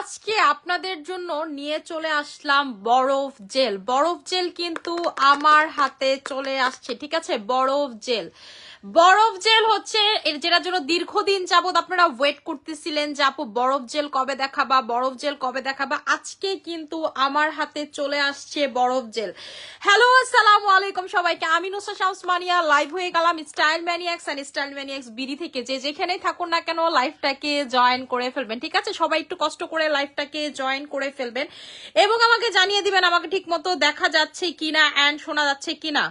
আজকে আপনাদের জন্য নিয়ে চলে আসলাম বরফ জেল। বরফ জেল কিন্তু আমার হাতে চলে আসছে, ঠিক আছে। বরফ জেল, বরফ জেল হচ্ছে যেটার জন্য দীর্ঘদিন যাবত আপনারা ওয়েট করতেছিলেন যে আপু বরফ জেল কবে দেখাবা, বরফ জেল কবে দেখাবা। আজকে কিন্তু আমার হাতে চলে আসছে বরফ জেল। হ্যালো, আসসালামু আলাইকুম সবাইকে, আমি নুসরাত শামস মানিয়া লাইভ হয়ে গেলাম style maniacs and style maniacs BD থেকে। যে যেখানেই থাকুন না কেন লাইভটাকে জয়েন করে ফেলবেন, ঠিক আছে। সবাই একটু কষ্ট করে লাইভটাকে জয়েন করে ফেলবেন এবং আমাকে জানিয়ে দিবেন আমাকে ঠিক মতো দেখা যাচ্ছে কিনা এন্ড শোনা যাচ্ছে কিনা।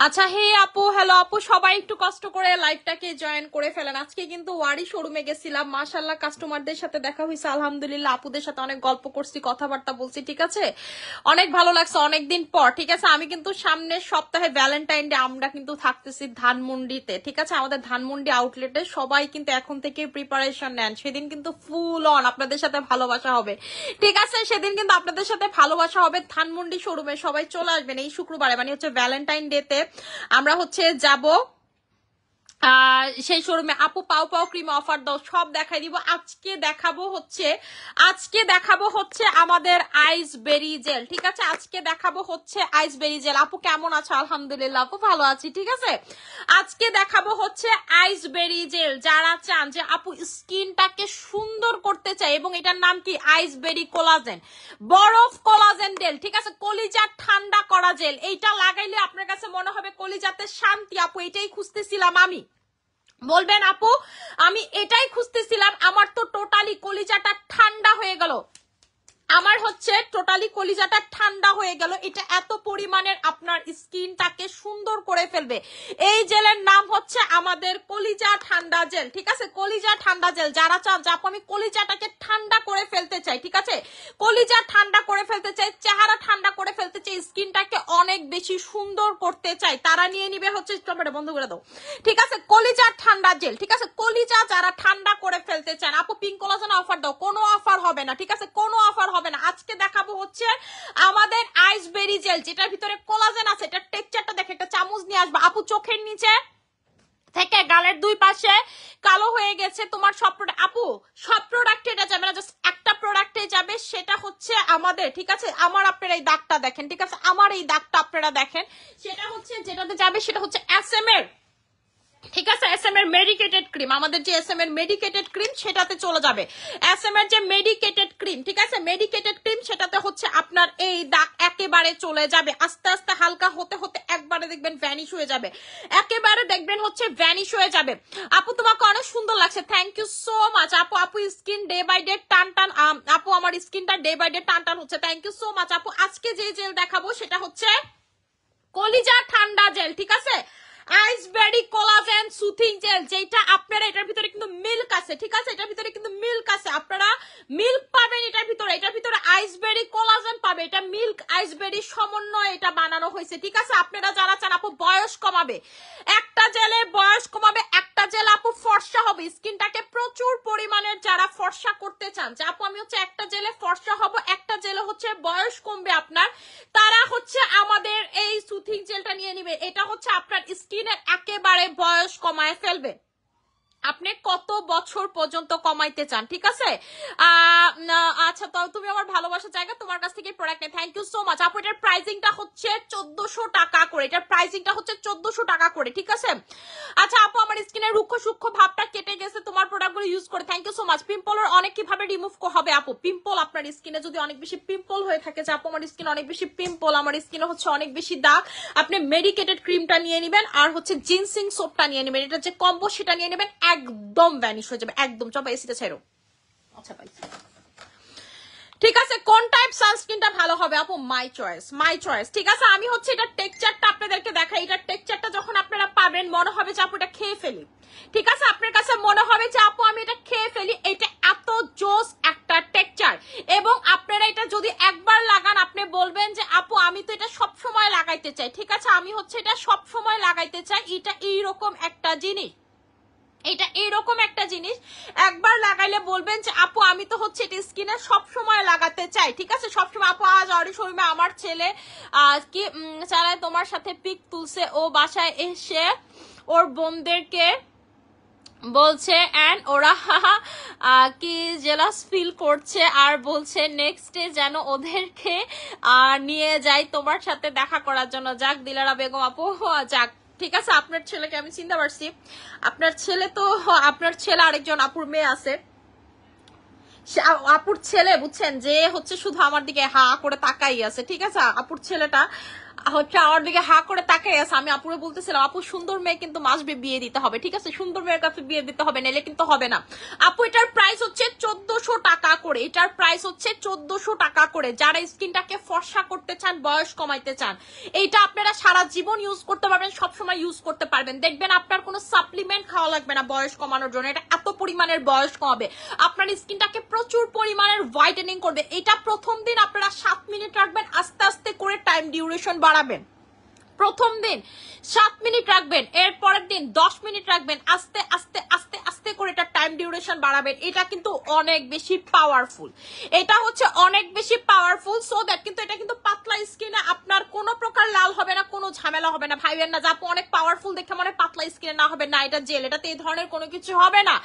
আচ্ছা, হে আপু, হ্যালো আপু, সবাই একটু কষ্ট করে লাইভটাকে জয়েন করে ফেলেন। আজকে কিন্তু ওয়ারি শোরুমে গেছিলাম, মাশাআল্লাহ কাস্টমারদের সাথে দেখা হয়েছে, আলহামদুলিল্লাহ আপুদের সাথে অনেক গল্প করছি, কথাবার্তা বলছি, ঠিক আছে। অনেক ভালো লাগছে অনেকদিন পর, ঠিক আছে। আমি কিন্তু সামনের সপ্তাহে ভ্যালেন্টাইন ডে আমরা কিন্তু থাকতেছি ধানমন্ডিতে, ঠিক আছে। আমাদের ধানমন্ডি আউটলেটে সবাই কিন্তু এখন থেকে প্রিপারেশন নেন। সেদিন কিন্তু ফুল অন আপনাদের সাথে ভালোবাসা হবে, ঠিক আছে। সেদিন কিন্তু আপনাদের সাথে ভালোবাসা হবে ধানমন্ডি শোরুমে। সবাই চলে আসবেন এই শুক্রবারে, মানে হচ্ছে ভ্যালেন্টাইন ডে তে আমরা হচ্ছে যাব সেই শোরুমে। আপু পাও পাও ক্রিম অফার দাও, সব দেখাই দিব। আজকে দেখাবো হচ্ছে আমাদের আইসবেরি জেল, ঠিক আছে। আজকে দেখাবো হচ্ছে আইসবেরি জেল। আপু কেমন আছো? আলহামদুলিল্লাহ আপু ভালো আছি, ঠিক আছে। আজকে দেখাবো হচ্ছে আইসবেরি জেল। যারা চান যে আপু স্কিনটাকে সুন্দর করতে চায়, এবং এটার নাম কি আইসবেরি কোলাজেন, বরফ কোলাজেন জেল, ঠিক আছে। কলিজা ঠান্ডা করা জেল, এইটা লাগাইলে আপনার কাছে মনে হবে কলিজাতে শান্তি। আপু এটাই খুঁজতেছিলাম আমি, বলবেন আপু আমি এটাই খুঁজতেছিলাম। আমার তো টোটালি কলিজাটা ঠান্ডা হয়ে গেল, আমার হচ্ছে টোটালি কলিজাটা ঠান্ডা হয়ে গেল। এটা এত পরিমাণের আপনার স্কিনটাকে সুন্দর করে ফেলবে। এই জেলের নাম হচ্ছে আমাদের কলিজা ঠান্ডা জেল, ঠিক আছে। কলিজা ঠান্ডা জেল। যারা চান যে আপু আমি কলিজাটাকে ঠান্ডা করে ফেলতে চাই, ঠিক আছে, কলিজা ঠান্ডা করে ফেলতে চাই, চেহারা ঠান্ডা করে ফেলতে চাই, স্কিনটাকে অনেক বেশি সুন্দর করতে চাই, তারা নিয়ে নিবে হচ্ছে টমেটো বন্ধ করে দাও, ঠিক আছে, কলিজা ঠান্ডা জেল, ঠিক আছে। কলিজা যারা ঠান্ডা করে ফেলতে চান আপু পিঙ্ক কোলাজেন অফার দাও, কোনো অফার হবে না, ঠিক আছে, কোনো অফার হবে না। আজকে দেখাবো হচ্ছে আমাদের আইসবেরি জেল, যেটার ভিতরে কোলাজেন আছে। এটা টেক্সচারটা দেখে, একটা চামচ নিয়ে আসবা আপু। চোখের নিচে থেকে গালের দুই পাশে কালো হয়ে গেছে তোমার সব প্রোডাক্ট, আপু সব প্রোডাক্ট এটা যাবে না, জাস্ট একটা প্রোডাক্টে যাবে, সেটা হচ্ছে আমাদের, ঠিক আছে। আমার আপনারা এই দাগটা দেখেন, ঠিক আছে, আমার এই দাগটা আপনারা দেখেন, সেটা হচ্ছে যেটাতে যাবে সেটা হচ্ছে এসএম এর, ঠিক আছে, এসএম এর মেডিকেটেড ক্রিম। আমাদের যে এসএম এর মেডিকেটেড ক্রিম সেটাতে চলে যাবে। এসএম এর যে মেডিকেটেড ক্রিম, ঠিক আছে, মেডিকেটেড ক্রিম সেটাতে হচ্ছে আপনার এই দাগ একেবারে চলে যাবে। আস্তে আস্তে হালকা হতে হতে একবারে দেখবেন ভ্যানিশ হয়ে যাবে, একেবারে দেখবেন হচ্ছে ভ্যানিশ হয়ে যাবে। আপু তোমাকে অনেক সুন্দর লাগছে, থ্যাংক ইউ সো মাচ আপু। আপু স্কিন ডে বাই ডে টান টান, আপু আমার স্কিনটা ডে বাই ডে টান টান হচ্ছে, থ্যাংক ইউ সো মাচ আপু। আজকে যে জেল দেখাবো সেটা হচ্ছে কলিজা ঠান্ডা জেল, ঠিক আছে। আইসবেরি কোলাজেন সুথিং জেল, যেটা আপনারা এটার ভিতরে কিন্তু মিল্ক আছে, ঠিক আছে, এটার ভিতরে কিন্তু মিল্ক আছে, আপনারা মিল্ক পাবেন এটার ভিতরে। এটার ভিতরে আইসবেরি কোলাজেন পাবে, এটা মিল্ক আইসবেরি সমন্বয়ে এটা বানানো হয়েছে, ঠিক আছে। আপনারা যারা চান আপু বয়স কমাবে, একটা জেলে বয়স কমাবে, একটা জেল আপু ফর্সা হবে, স্কিনটাকে প্রচুর পরিমাণের যারা ফর্সা করতে চান যে আপু আমি হচ্ছে একটা জেলে ফর্সা হব, একটা জেলে হচ্ছে বয়স কমবে আপনার, তারা হচ্ছে আমাদের এই সুথিং জেলটা নিয়ে নিবে। এটা হচ্ছে আপনার স্কিনের একেবারে বয়স কমায় ফেলবে। আপনি কত বছর পর্যন্ত কমাইতে চান, ঠিক আছে। আচ্ছা, তো তুমি আমার ভালোবাসার জায়গা, তোমার কাছ থেকে প্রোডাক্ট নেই, থ্যাংক ইউ সো মাচ আপু। এটার প্রাইসিংটা হচ্ছে 1400 টাকা করে, এটার প্রাইসিংটা হচ্ছে 1400 টাকা করে, ঠিক আছে। আচ্ছা আপু আমার স্কিনের রুক্ষ সূক্ষ্ম ভাবটা কেটে গেছে তোমার প্রোডাক্টগুলো ইউজ করে, থ্যাংক ইউ সো মাচ। পিম্পলের অনেক কিভাবে রিমুভ হবে আপু, পিম্পল আপনার স্কিনে যদি অনেক বেশি পিম্পল হয়ে থাকে যে আপু আমার স্কিন অনেক বেশি পিম্পল, আমার স্কিনে হচ্ছে অনেক বেশি দাগ, আপনি মেডিকেটেড ক্রিমটা নিয়ে নেবেন আর হচ্ছে জিনসিং সোপটা নিয়ে নেবেন, এটা যে কম্বো সেটা নিয়ে নেবেন, একদম ভ্যানিশ হয়ে যাবে একদম। চলো এসিটা ছেড়ো, আচ্ছা পাইছি, ঠিক আছে। কোন টাইপ সানস্ক্রিনটা ভালো হবে আপু? মাই চয়েস, মাই চয়েস, ঠিক আছে। আমি হচ্ছে এটা টেক্সচারটা আপনাদেরকে দেখাই, এটা টেক্সচারটা যখন আপনারা পাবেন মনে হবে যে আপু এটা খেয়ে ফেলি, ঠিক আছে, আপনার কাছে মনে হবে যে আপু আমি এটা খেয়ে ফেলি। এটা এত জোস একটা টেক্সচার, এবং আপনারা এটা যদি একবার লাগান আপনি বলবেন যে আপু আমি তো এটা সব সময় লাগাইতে চাই, ঠিক আছে, আমি হচ্ছে এটা সব সময় লাগাইতে চাই। এটা এইরকম একটা জিনিস, এটা এরকম একটা জিনিস একবার লাগাইলে বলবেন যে আপু আমি তো হচ্ছে এটা স্কিনে সব সময় লাগাতে চাই, ঠিক আছে সবসময়। আপু আজ অরি শোরুমে আমার ছেলে কি চালায় তোমার সাথে পিক তুলছে, ও বাসায় এসে ওর বোনদেরকে বলছে এন্ড ওরা কি জেলাস ফিল করছে আর বলছে নেক্সট ডে যেন ওদেরকে নিয়ে যাই তোমার সাথে দেখা করার জন্য। যাক দিলারা বেগম আপু, যাক ঠিক আছে। আপনার ছেলেকে আমি চিনতে পারছি, আপনার ছেলে তো, আপনার ছেলে আরেকজন আপুর মেয়ে আছে, আপুর ছেলে বুঝছেন যে হচ্ছে শুধু আমার দিকে হা করে তাকাই আছে, ঠিক আছে। আপুর ছেলেটা হচ্ছে আমার দিকে হা করে তাকাই আছে। আমি আপুরে বলতেছিলাম আপু সুন্দর মেয়ে কিন্তু মাসবে বিয়ে দিতে হবে, ঠিক আছে, সুন্দর মেয়ের কাছে বিয়ে দিতে হবে, নাইলে কিন্তু হবে না। আপু এটার প্রাইস হচ্ছে 1400 টাকা করে, এটার প্রাইস হচ্ছে 1400 টাকা করে। যারা স্কিনটাকে ফর্সা করতে চান, বয়স কমাইতে চান, এইটা আপনারা সারা জীবন ইউজ করতে পারবেন, সবসময় ইউজ করতে পারবেন। দেখবেন আপনার কোনো সাপ্লিমেন্ট খাওয়া লাগবে না বয়স কমানোর জন্য। এটা এত পরিমাণের বয়স কমাবে, আপনার স্কিনটাকে প্রচুর পরিমাণের হোয়াইটেনিং করবে। এটা প্রথম দিন আপনারা 7 মিনিট রাখবেন, আস্তে আস্তে করে টাইম ডিউরেশন বাড়াবেন। প্রথম দিন 7 মিনিট রাখবেন, এর পরের দিন 10 মিনিট রাখবেন, আস্তে আস্তে আস্তে আস্তে করে এটা টাইম ডিউরেশন বাড়াবেন। এটা কিন্তু অনেক বেশি পাওয়ারফুল, এটা হচ্ছে অনেক বেশি পাওয়ারফুল। সো দ্যাট কিন্তু এটা কিন্তু পাতলা স্কিনে আপনার কোনো প্রকার লাল হবে না, কোনো ঝামেলা হবে না। ভাইবেন না যে আপু অনেক পাওয়ারফুল দেখে মনে পাতলা স্কিনে না হবে, না এটা জেল, এটাতে এই ধরনের কোনো কিছু হবে না।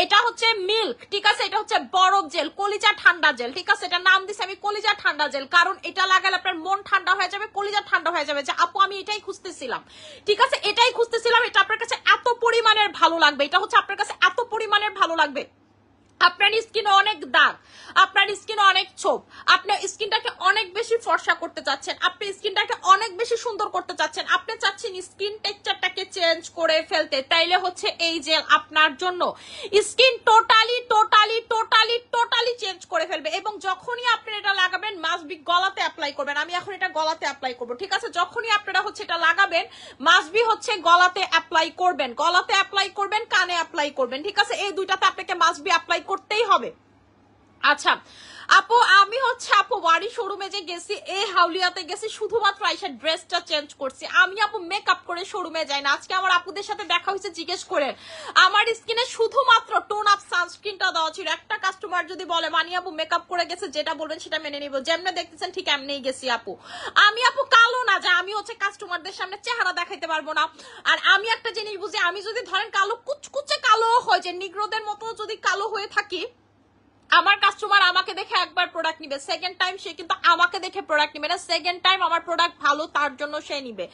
এটা হচ্ছে মিল্ক, ঠিক আছে, এটা হচ্ছে বরফ জেল, কলিজা ঠান্ডা জেল, ঠিক আছে। এটা নাম দিছি আমি কলিজা ঠান্ডা জেল, কারণ এটা লাগালে আপনার মন ঠান্ডা হয়ে যাবে, কলিজা ঠান্ডা হয়ে যাবে, যে আপু আমি এটাই খুঁজতেছিলাম, ঠিক আছে, এটাই খুঁজতেছিলাম। এটা আপনার কাছে এত পরিমাণের ভালো লাগবে, এটা হচ্ছে আপনার কাছে এত পরিমাণের ভালো লাগবে। আপনার স্কিনে অনেক দাগ, আপনার স্কিনে অনেক ছোপ, আপনার স্কিনটাকে অনেক বেশি ফর্সা করতে চাচ্ছেন, আপনি স্কিনটাকে অনেক বেশি সুন্দর করতে চাচ্ছেন, আপনি চাচ্ছেন স্কিন টেক্সচারটাকে চেঞ্জ করে ফেলতে, তাইলে হচ্ছে এই জেল আপনার জন্য। Skin totally totally totally totally change করে ফেলবে। এবং যখনই আপনি এটা লাগাবেন মাস্ট বি গলাতে অ্যাপ্লাই করবেন। আমি এখন এটা গলাতে অ্যাপ্লাই করবো, ঠিক আছে। যখনই আপনারা হচ্ছে এটা লাগাবেন মাস্ট বি হচ্ছে গলাতে অ্যাপ্লাই করবেন, গলাতে অ্যাপ্লাই করবেন, কানে অ্যাপ্লাই করবেন, ঠিক আছে। এই দুইটাতে আপনাকে মাস্ট বি অ্যাপ্লাই করতেই হবে। আচ্ছা আপু আমি হচ্ছে আপু ওয়ারি শোরুমে যে গেছি, এই হাউলিয়াতে গেছি, শুধুমাত্র আইসা ড্রেসটা চেঞ্জ করছি। আমি আপু মেকআপ করে শোরুমে যাই না। আজকে আমার আপুদের সাথে দেখা হয়েছে, জিজ্ঞেস করেন আমার স্কিনে শুধুমাত্র টোন আপ সানস্ক্রিনটা দেওয়া ছিল। একটা কাস্টমার যদি বলে মানি আপু মেকআপ করে গেছে, যেটা বলবেন সেটা মেনে নিব, যেমনে দেখতেছেন ঠিক এমনিই গেছি আপু। আমি আপু কালো না, যে আমি হচ্ছে কাস্টমারদের সামনে চেহারা দেখাইতে পারবো না। আর আমি একটা জিনিস বুঝি, আমি যদি ধরেন কালো কুচকুচে কালো হয়, যে নিগ্রোদের মতো যদি কালো হয়ে থাকি, আমার কাস্টমার আমাকে দেখে একবার প্রোডাক্ট নিবে, সেকেন্ড টাইম সে কিন্তু আমাকে দেখে প্রোডাক্ট নিবে না, সেকেন্ড টাইম আমার প্রোডাক্ট ভালো তার জন্য সে নিবে।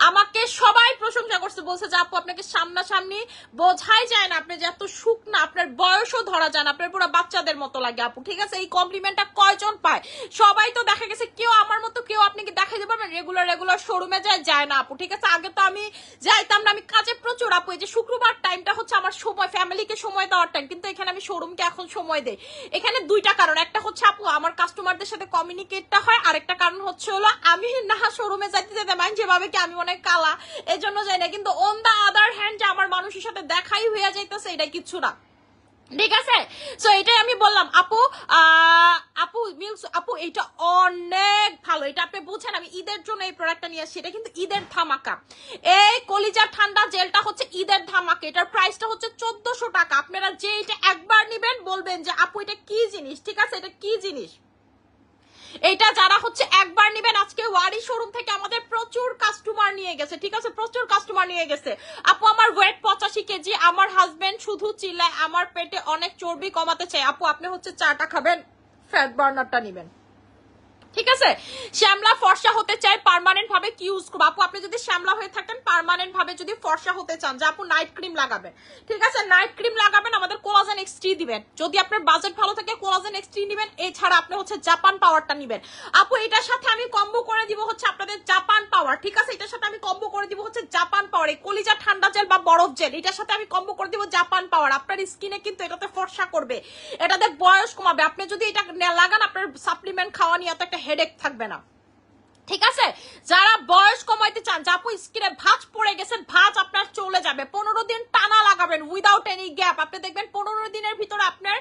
আমাকে সবাই প্রশংসা করছে, বলছে যে আপু আপনাকে সামনাসামনি বোঝাই যায় না, আপনি যে এত সুখ না, আপনার বয়সও ধরা যায় না, আপনার পুরো বাচ্চাদের মতো লাগে আপু, ঠিক আছে। এই কমপ্লিমেন্টটা কয়জন পায়? সবাই তো দেখা গেছে, কেউ আমার মতো, কেউ আপনি কি দেখাইতে পারবেন রেগুলার শোরুমে যায় না আপু, ঠিক আছে। আগে তো আমি যাইতাম না, আমি কাজে প্রচুর আপু। এই যে শুক্রবার টাইমটা হচ্ছে আমার সময়, ফ্যামিলিকে সময় দেওয়ার টাইম, কিন্তু এখানে আমি শোরুমকে এখন সময় দেই। এখানে দুইটা কারণ, একটা হচ্ছে আপু আমার কাস্টমারদের সাথে কমিউনিকেটটা হয়, আরেকটা কারণ হচ্ছে হলো আমি না শোরুমে যেতে মাইন যেভাবে কি আমি অনেক কালা এই জন্য যাই না, কিন্তু অন দা আদার হ্যান্ড যে আমার মানুষের সাথে দেখাই হয়ে যাইতেছে, এটা কিচ্ছু না, ঠিক আছে। সো এটাই আমি বললাম আপু। আপু মিলস আপু এটা অনেক ভালো, এটা আপনি বুঝছেন। আমি ঈদের জন্য এই প্রোডাক্টটা নিয়ে আসছি, এটা কিন্তু ঈদের ধামাকা। এই কলিজা ঠান্ডা জেলটা হচ্ছে ঈদের ধামাকা, এটার প্রাইসটা হচ্ছে 1400 টাকা। আপনারা যে এটা একবার নিবেন বলবেন যে আপু এটা কি জিনিস, ঠিক আছে, এটা কি জিনিস। এটা যারা হচ্ছে একবার নিবেন, আজকে ওয়ারি শোরুম থেকে আমাদের প্রচুর কাস্টমার নিয়ে গেছে, ঠিক আছে, প্রচুর কাস্টমার নিয়ে গেছে। আপু আমার ওয়েট 85 কেজি, আমার হাজবেন্ড শুধু চিল্লায় আমার পেটে অনেক চর্বি কমাতে চাই। আপু আপনি হচ্ছে চাটা খাবেন, ফ্যাট বার্নারটা নিবেন, ঠিক আছে। শ্যামলা ফর্সা হতে চাই পার্মানেন্ট ভাবে কি ইউজ করবো? আপু আপনি যদি শ্যামলা হয়ে থাকেন, পার্মানেন্ট ভাবে যদি ফর্সা হতে চান, যে আপু নাইট ক্রিম লাগাবেন, ঠিক আছে, নাইট ক্রিম লাগাবেন, আমাদের কোলাজেন এক্সট্রি দিবেন। যদি আপনার বাজেট ভালো থাকে কোলাজেন এক্সট্রি দিবেন, এছাড়া আপনি হচ্ছে জাপান পাওয়ারটা নিবেন। আপু এটার সাথে আমি কম্বো করে দিব হচ্ছে আপনাদের জাপান পাওয়ার, ঠিক আছে, এটার সাথে আমি কম্বো করে দিব হচ্ছে জাপান পাওয়ার, এই কলিজা ঠান্ডা জেল বা বরফ জেল, এটার সাথে আমি কম্বো করে দিব জাপান পাওয়ার। আপনার স্কিনে কিন্তু এটাতে ফর্সা করবে, এটাতে বয়স কমাবে। আপনি যদি এটা লাগান, আপনার সাপ্লিমেন্ট খাওয়া নিয়ে এত একটা হেডেক থাকবে না। ঠিক আছে, যারা বয়স কমাইতে চান, আপু স্কিনে ভাঁজ পড়ে গেছে, ভাঁজ আপনার চলে যাবে। 15 দিন টানা লাগাবেন উইদাউট এনি গ্যাপ, আপনি দেখবেন 15 দিনের ভিতরে আপনার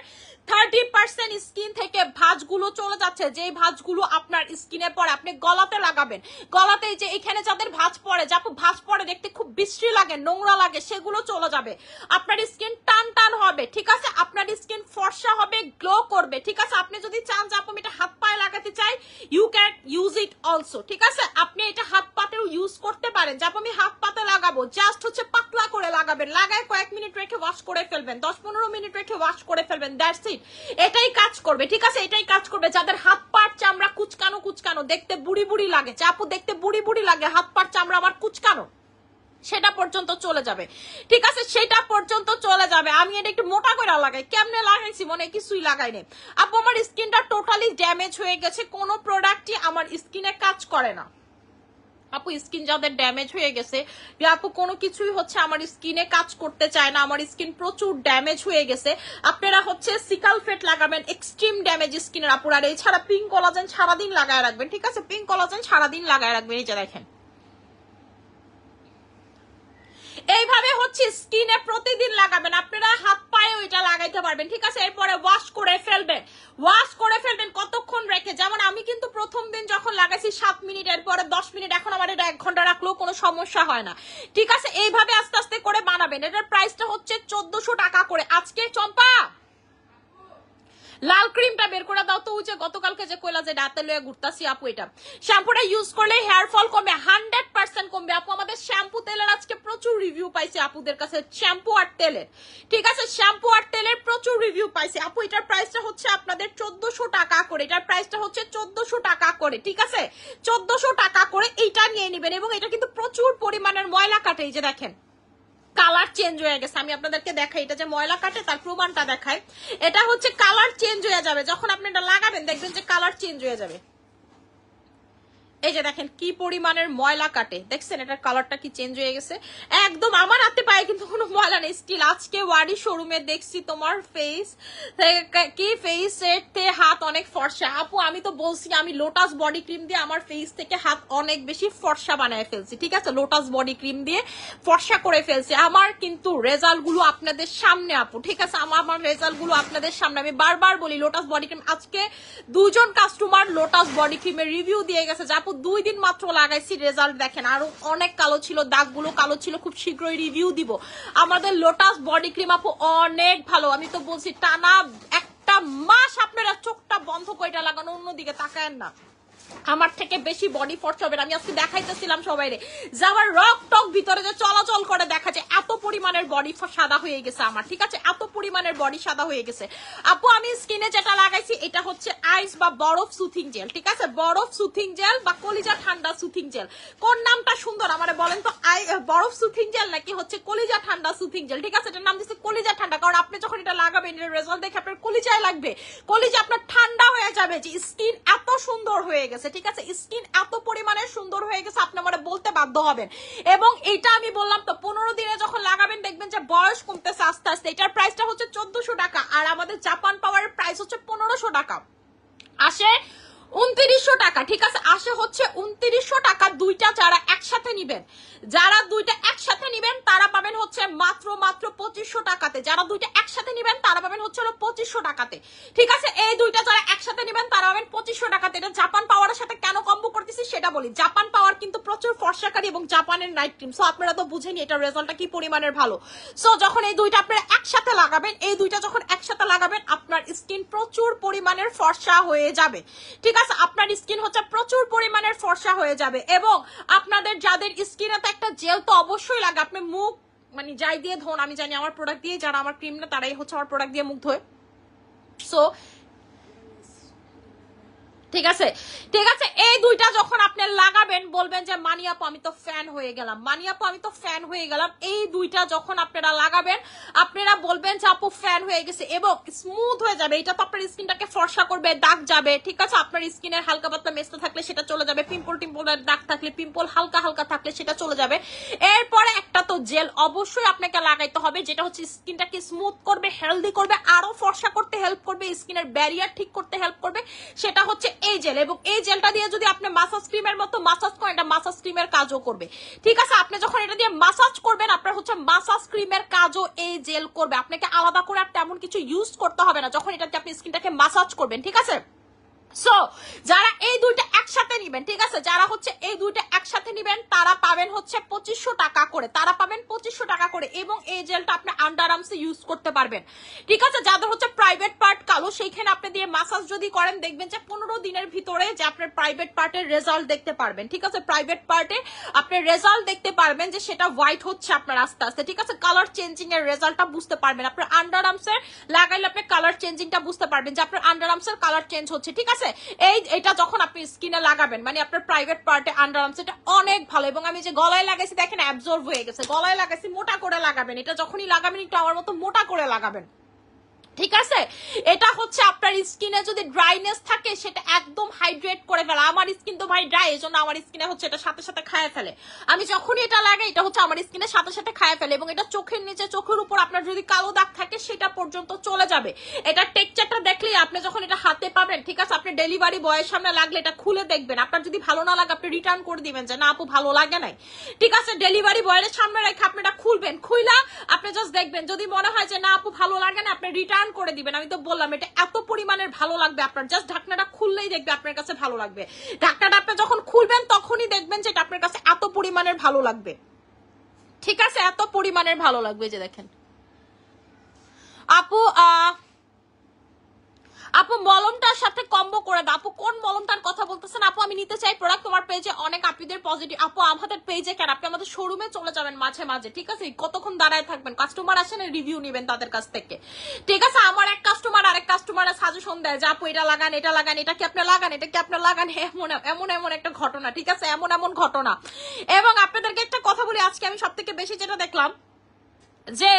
30% স্কিন থেকে ভাঁজগুলো চলে যাচ্ছে। যেই ভাঁজগুলো আপনার স্কিনে পড়ে আপনি গলাতে লাগাবেন, গলাতে যে এখানে যাদের ভাঁজ পড়ে, আপু ভাঁজ পড়ে দেখতে খুব বিশ্রী লাগে, নোংরা লাগে, সেগুলো চলে যাবে। আপনার স্কিন টান টান হবে, ঠিক আছে, আপনার স্কিন ফর্সা হবে, গ্লো করবে। ঠিক আছে, আপনি যদি চান যে আপু এটা হাত পায়ে লাগাতে চাই, you can use it also. ঠিক আছে, আপনি এটা হাত পাতেও ইউজ করতে পারেন। যা আমি হাত পাতে লাগাবো, জাস্ট হচ্ছে পাতলা করে লাগাবেন, লাগায় কয়েক মিনিট রেখে ওয়াশ করে ফেলবেন, 10-15 মিনিট রেখে ওয়াশ করে ফেলবেন, দ্যাটস ইট। এটাই কাজ করবে। ঠিক আছে, এটাই কাজ করবে। যাদের হাত পার চামড়া কুচকানো কুচকানো দেখতে বুড়ি বুড়ি লাগে, চাপু দেখতে বুড়ি বুড়ি লাগে, হাত পার চামড়া আমার কুচকানো, সেটা পর্যন্ত চলে যাবে। ঠিক আছে, সেটা পর্যন্ত চলে যাবে। আমি এটা একটু মোটা করে লাগাই, কেমনে লাগাইছি মনে কিছুই লাগাইনি। আপু আমার স্কিনটা টোটালি ড্যামেজ হয়ে গেছে, কোনো প্রোডাক্টই আমার স্কিনে কাজ করে না। আপু স্কিন যাদের ড্যামেজ হয়ে গেছে, আপু কোনো কিছুই হচ্ছে আমার স্কিনে কাজ করতে চায় না, আমার স্কিন প্রচুর ড্যামেজ হয়ে গেছে, আপনারা হচ্ছে সিকালফেট লাগাবেন, এক্সট্রিম ড্যামেজ স্কিনের আপুর। আর এছাড়া পিঙ্ক কোলাজেন সারাদিন লাগায় রাখবেন। ঠিক আছে, পিঙ্ক কোলাজেন সারাদিন লাগায় রাখবেন। এই যে দেখেন, এইভাবে হচ্ছে স্কিনে প্রতিদিন লাগাবেন, আপনারা হাত পায়েও এটা লাগাইতে পারবেন। ঠিক আছে, এরপরে ওয়াশ করে ফেলবেন, ওয়াশ করে ফেলবেন কতক্ষণ রেখে। যেমন আমি কিন্তু প্রথম দিন যখন লাগাইছি 7 মিনিট, এরপরে 10 মিনিট, এখন আমার এটা 1 ঘন্টা রাখলেও কোনো সমস্যা হয় না। ঠিক আছে, এইভাবে আস্তে আস্তে করে বানাবেন। এটার প্রাইসটা হচ্ছে 1400 টাকা করে। আজকে চম্পা লাল ক্রিমটা বের করে দাও তো, ওই যে গতকালকে যে কইলা যে রাতে লয়ে ঘুরতাছি আপু, এটা শ্যাম্পুটা ইউজ করলে হেয়ার ফল কমবে, 100% কমবে আপু। আমাদের শ্যাম্পু তেলের আজকে প্রচুর রিভিউ পাইছে আপুদের কাছে, শ্যাম্পু আর তেলের। ঠিক আছে, শ্যাম্পু আর তেলের প্রচুর রিভিউ পাইছে আপু। এটার প্রাইসটা হচ্ছে আপনাদের 1400 টাকা করে, এটার প্রাইসটা হচ্ছে 1400 টাকা করে। ঠিক আছে, 1400 টাকা করে এইটা নিয়ে নেবেন। এবং এটা কিন্তু প্রচুর পরিমাণের ময়লা কাটে। এই যে দেখেন কালার চেঞ্জ হয়ে গেছে, আমি আপনাদেরকে দেখাই, এটা যে ময়লা কাটে তার প্রমাণটা দেখায়। এটা হচ্ছে কালার চেঞ্জ হয়ে যাবে, যখন আপনি এটা লাগাবেন দেখবেন যে কালার চেঞ্জ হয়ে যাবে। এই যে দেখেন কি পরিমাণের ময়লা কাটে, দেখছেন এটার কালারটা কি চেঞ্জ হয়ে গেছে একদম। আমার হাতে পায়ে কিন্তু কোনো ময়লা নেই স্টিল। আজকে ওয়ারি শোরুমে দেখছি তোমার ফেস কি ফেস এর হাত অনেক ফর্সা আপু। আমি তো বলছি আমি লোটাস বডি ক্রিম দিয়ে আমার ফেস থেকে হাত অনেক বেশি ফর্সা বানায় ফেলছি। ঠিক আছে, লোটাস বডি ক্রিম দিয়ে ফর্সা করে ফেলছি। আমার কিন্তু রেজাল্ট গুলো আপনাদের সামনে আপু। ঠিক আছে, আমার রেজাল্ট গুলো আপনাদের সামনে। আমি বারবার বলি লোটাস বডি ক্রিম, আজকে 2 জন কাস্টমার লোটাস বডি ক্রিমের রিভিউ দিয়ে গেছে যে আপু 2 দিন মাত্র লাগাইছি, রেজাল্ট দেখেন আরো অনেক কালো ছিল, দাগগুলো কালো ছিল, খুব শীঘ্রই রিভিউ দিব। আমাদের লোটাস বডি ক্রিম আপু অনেক ভালো। আমি তো বলছি টানা 1 মাস আপনারা চোখটা বন্ধ করে এটা লাগানো, অন্যদিকে তাকায়েন না, আমার থেকে বেশি বডি ফর্স হবে। আমি আজকে দেখাইতেছিলাম সবাই রে যে আমার রক টক ভিতরে যে চলাচল করে দেখা যায়, এত পরিমাণের বডি সাদা হয়ে গেছে আমার। ঠিক আছে, এত পরিমাণের বডি সাদা হয়ে গেছে আপু। আমি স্কিনে যেটা লাগাইছি এটা হচ্ছে আইস বা বরফ সুথিং জেল। ঠিক আছে, বরফ সুথিং জেল বা কলিজা ঠান্ডা সুথিং জেল, কোন নামটা সুন্দর আমার বলেন তো? বরফ সুথিং জেল নাকি হচ্ছে কলিজা ঠান্ডা সুথিং জেল? ঠিক আছে, এটার নাম দিচ্ছে কলিজা ঠান্ডা, কারণ আপনি যখন এটা লাগাবেন এর রেজাল্ট দেখে আপনার কলিজায় লাগবে, কলিজা আপনার ঠান্ডা হয়ে যাবে যে স্কিন এত সুন্দর হয়ে গেছে। ঠিক আছে, স্কিন এত পরিমাণে সুন্দর হয়ে গেছে আপনি আমারে বলতে বাধ্য হবেন। এবং এটা আমি বললাম তো 15 দিনে যখন লাগাবেন দেখবেন যে বয়স কমতেছে আস্তে আস্তে। এটার প্রাইসটা হচ্ছে 1400 টাকা, আর আমাদের জাপান পাওয়ারের প্রাইস হচ্ছে 1500 টাকা, আসে 2900 টাকা। ঠিক আছে, আসে হচ্ছে 2900 টাকা। দুইটা যারা একসাথে নিবেন, যারা দুইটা একসাথে নিবেন তারা পাবেন হচ্ছে মাত্র 2500 টাকাতে। যারা দুইটা একসাথে নিবেন তারা পাবেন হচ্ছে 2500 টাকাতে। ঠিক আছে, এই দুইটা যারা একসাথে নিবেন তারা পাবেন 2500 টাকাতে। এটা জাপান পাওয়ারের সাথে কেন কম্বো করতেছি সেটা বলি। জাপান পাওয়ার কিন্তু প্রচুর ফর্সাকারী এবং জাপানের নাইট ক্রিম, সো আপনারা তো বুঝেনি এটা রেজাল্টটা কি পরিমাণের ভালো। সো যখন এই দুইটা আপনারা একসাথে লাগাবেন, এই দুইটা যখন একসাথে লাগাবেন আপনার স্কিন প্রচুর পরিমাণের ফর্সা হয়ে যাবে। ঠিক আছে, আপনার স্কিন হচ্ছে প্রচুর পরিমাণের ফর্সা হয়ে যাবে। এবং আপনাদের যাদের স্কিনে তো একটা জেল তো অবশ্যই লাগে, আপনি মুখ মানে যাই দিয়ে ধোন, আমি জানি আমার প্রোডাক্ট দিয়ে, যারা আমার ক্রিম না তারাই হচ্ছে আমার প্রোডাক্ট দিয়ে মুখ ধোয়। সো ঠিক আছে, ঠিক আছে, এই দুইটা যখন আপনি লাগাবেন বলবেন যে মানিয়াপু আমি তো ফ্যান হয়ে গেলাম, মানিয়াপু আমি তো ফ্যান হয়ে গেলাম। এই দুইটা যখন আপনারা লাগাবেন আপনারা বলবেন যে আপু ফ্যান হয়ে গেছে এবং স্মুথ হয়ে যাবে। এটা তো আপনার স্কিনটাকে ফর্সা করবে, দাগ যাবে। ঠিক আছে, আপনার স্কিনের হালকা পাতলা মেস্তা থাকলে সেটা চলে যাবে, পিম্পল টিম্পলের দাগ থাকলে, পিম্পল হালকা হালকা থাকলে সেটা চলে যাবে। এরপরে একটা তো জেল অবশ্যই আপনাকে লাগাইতে হবে যেটা হচ্ছে স্কিনটাকে স্মুথ করবে, হেলদি করবে, আরো ফর্সা করতে হেল্প করবে, স্কিনের ব্যারিয়ার ঠিক করতে হেল্প করবে, সেটা হচ্ছে এই জেল, এবং এই জেলটা দিয়ে যদি আপনি মাসাজ ক্রিমের মতো মাসাজ করেন, এটা মাসাজ ক্রিমের কাজও করবে। ঠিক আছে, আপনি যখন এটা দিয়ে মাসাজ করবেন আপনার হচ্ছে মাসাজ ক্রিমের কাজও এই জেল করবে। আপনাকে আলাদা করে আর তেমন কিছু ইউজ করতে হবে না যখন এটাকে আপনি স্কিনটাকে মাসাজ করবেন। ঠিক আছে, সো যারা এই দুইটা একসাথে নিবেন, ঠিক আছে, যারা হচ্ছে এই দুইটা একসাথে নিবেন তারা পাবেন হচ্ছে 2500 টাকা করে, তারা পাবেন 2500 টাকা করে, এবং এই জেলটা আপনি আন্ডার আর্মসে ইউজ করতে পারবেন। ঠিক আছে, যাদের হচ্ছে প্রাইভেট পার্ট কালো সেইখানে আপনি দিয়ে মাসাজ যদি করেন দেখবেন যে 15 দিনের ভিতরে যে আপনার প্রাইভেট পার্টের রেজাল্ট দেখতে পারবেন। ঠিক আছে, প্রাইভেট পার্টে আপনি রেজাল্ট দেখতে পারবেন যে সেটা হোয়াইট হচ্ছে আপনার আস্তে আস্তে। ঠিক আছে, কালার চেঞ্জিং এর রেজাল্টটা বুঝতে পারবেন। আপনার আন্ডার আর্মসের লাগাইলে আপনি কালার চেঞ্জিংটা বুঝতে পারবেন যে আপনার আন্ডার আর্মসের কালার চেঞ্জ হচ্ছে। ঠিক আছে, এটা যখন আপনি স্কিনে লাগাবেন মানে আপনার প্রাইভেট পার্টে আন্ডার আর্মস, এটা অনেক ভালো। এবং আমি যে গলায় লাগাইছি দেখেন অ্যাবজর্ব হয়ে গেছে, গলায় লাগাইছি, মোটা করে লাগাবেন, এটা যখনই লাগাবেন একটু আমার মতো মোটা করে লাগাবেন। ঠিক আছে, এটা হচ্ছে আপনার স্কিনে যদি ড্রাইনেস থাকে সেটা একদম হাইড্রেট করে ফেলে। আমার স্কিন তো ভাই ড্রাই, এই জন্য আমার স্কিনে হচ্ছে এটা সাথে সাথে খায় ফেলে। আমি যখনই এটা লাগাই এটা হচ্ছে আমার স্কিনে সাথে সাথে খায় ফেলে, এবং এটা চোখের নিচে চোখের উপর আপনার যদি কালো দাগ থাকে সেটা পর্যন্ত চলে যাবে। এটা টেক্সচারটা দেখলেই আপনি যখন এটা হাতে পাবেন, ঠিক আছে, আপনি ডেলিভারি বয়ের সামনে লাগলে এটা খুলে দেখবেন, আপনার যদি ভালো না লাগে আপনি রিটার্ন করে দিবেন যে না আপু ভালো লাগে নাই। ঠিক আছে, ডেলিভারি বয়ের সামনে রেখে আপনি এটা খুলবেন, খুইলা আপনি জাস্ট দেখবেন, যদি মনে হয় যে না আপু ভালো লাগে না আপনি রিটার্ন করে দিবেন। আমি তো বললাম এটা এত পরিমাণের ভালো লাগবে আপনার, জাস্ট ঢাকনাটা খুললেই দেখবে আপনার কাছে ভালো লাগবে। ঢাকনাটা আপনি যখন খুলবেন তখনই দেখবেন যে এটা আপনার কাছে এত পরিমাণের ভালো লাগবে। ঠিক আছে, এত পরিমাণের ভালো লাগবে যে দেখেন। আপু আপু মলমটার সাথে কম্বো করে দাও। আপু কোন মলমটার কথা বলতেছেন? আপু আমি নিতে চাই প্রোডাক্ট, তোমার পেজে অনেক আপুদের পজিটিভ। আপু আমাদের পেজে কেন, আপনি আমাদের শোরুমে চলে যাবেন মাঝে মাঝে। ঠিক আছে, কতক্ষণ দাঁড়ায় থাকবেন? কাস্টমার আসেন রিভিউ নেবেন তাদের কাছ থেকে। ঠিক আছে, আমার এক কাস্টমার আরেক কাস্টমারের সাজেশন দেয় যে আপু এটা লাগান, এটা লাগান, এটা কি আপনি লাগান, এটা কি আপনি লাগান, এমন এমন এমন একটা ঘটনা। ঠিক আছে, এমন এমন ঘটনা। এবং আপনাদেরকে একটা কথা বলি, আজকে আমি সব থেকে বেশি যেটা দেখলাম যে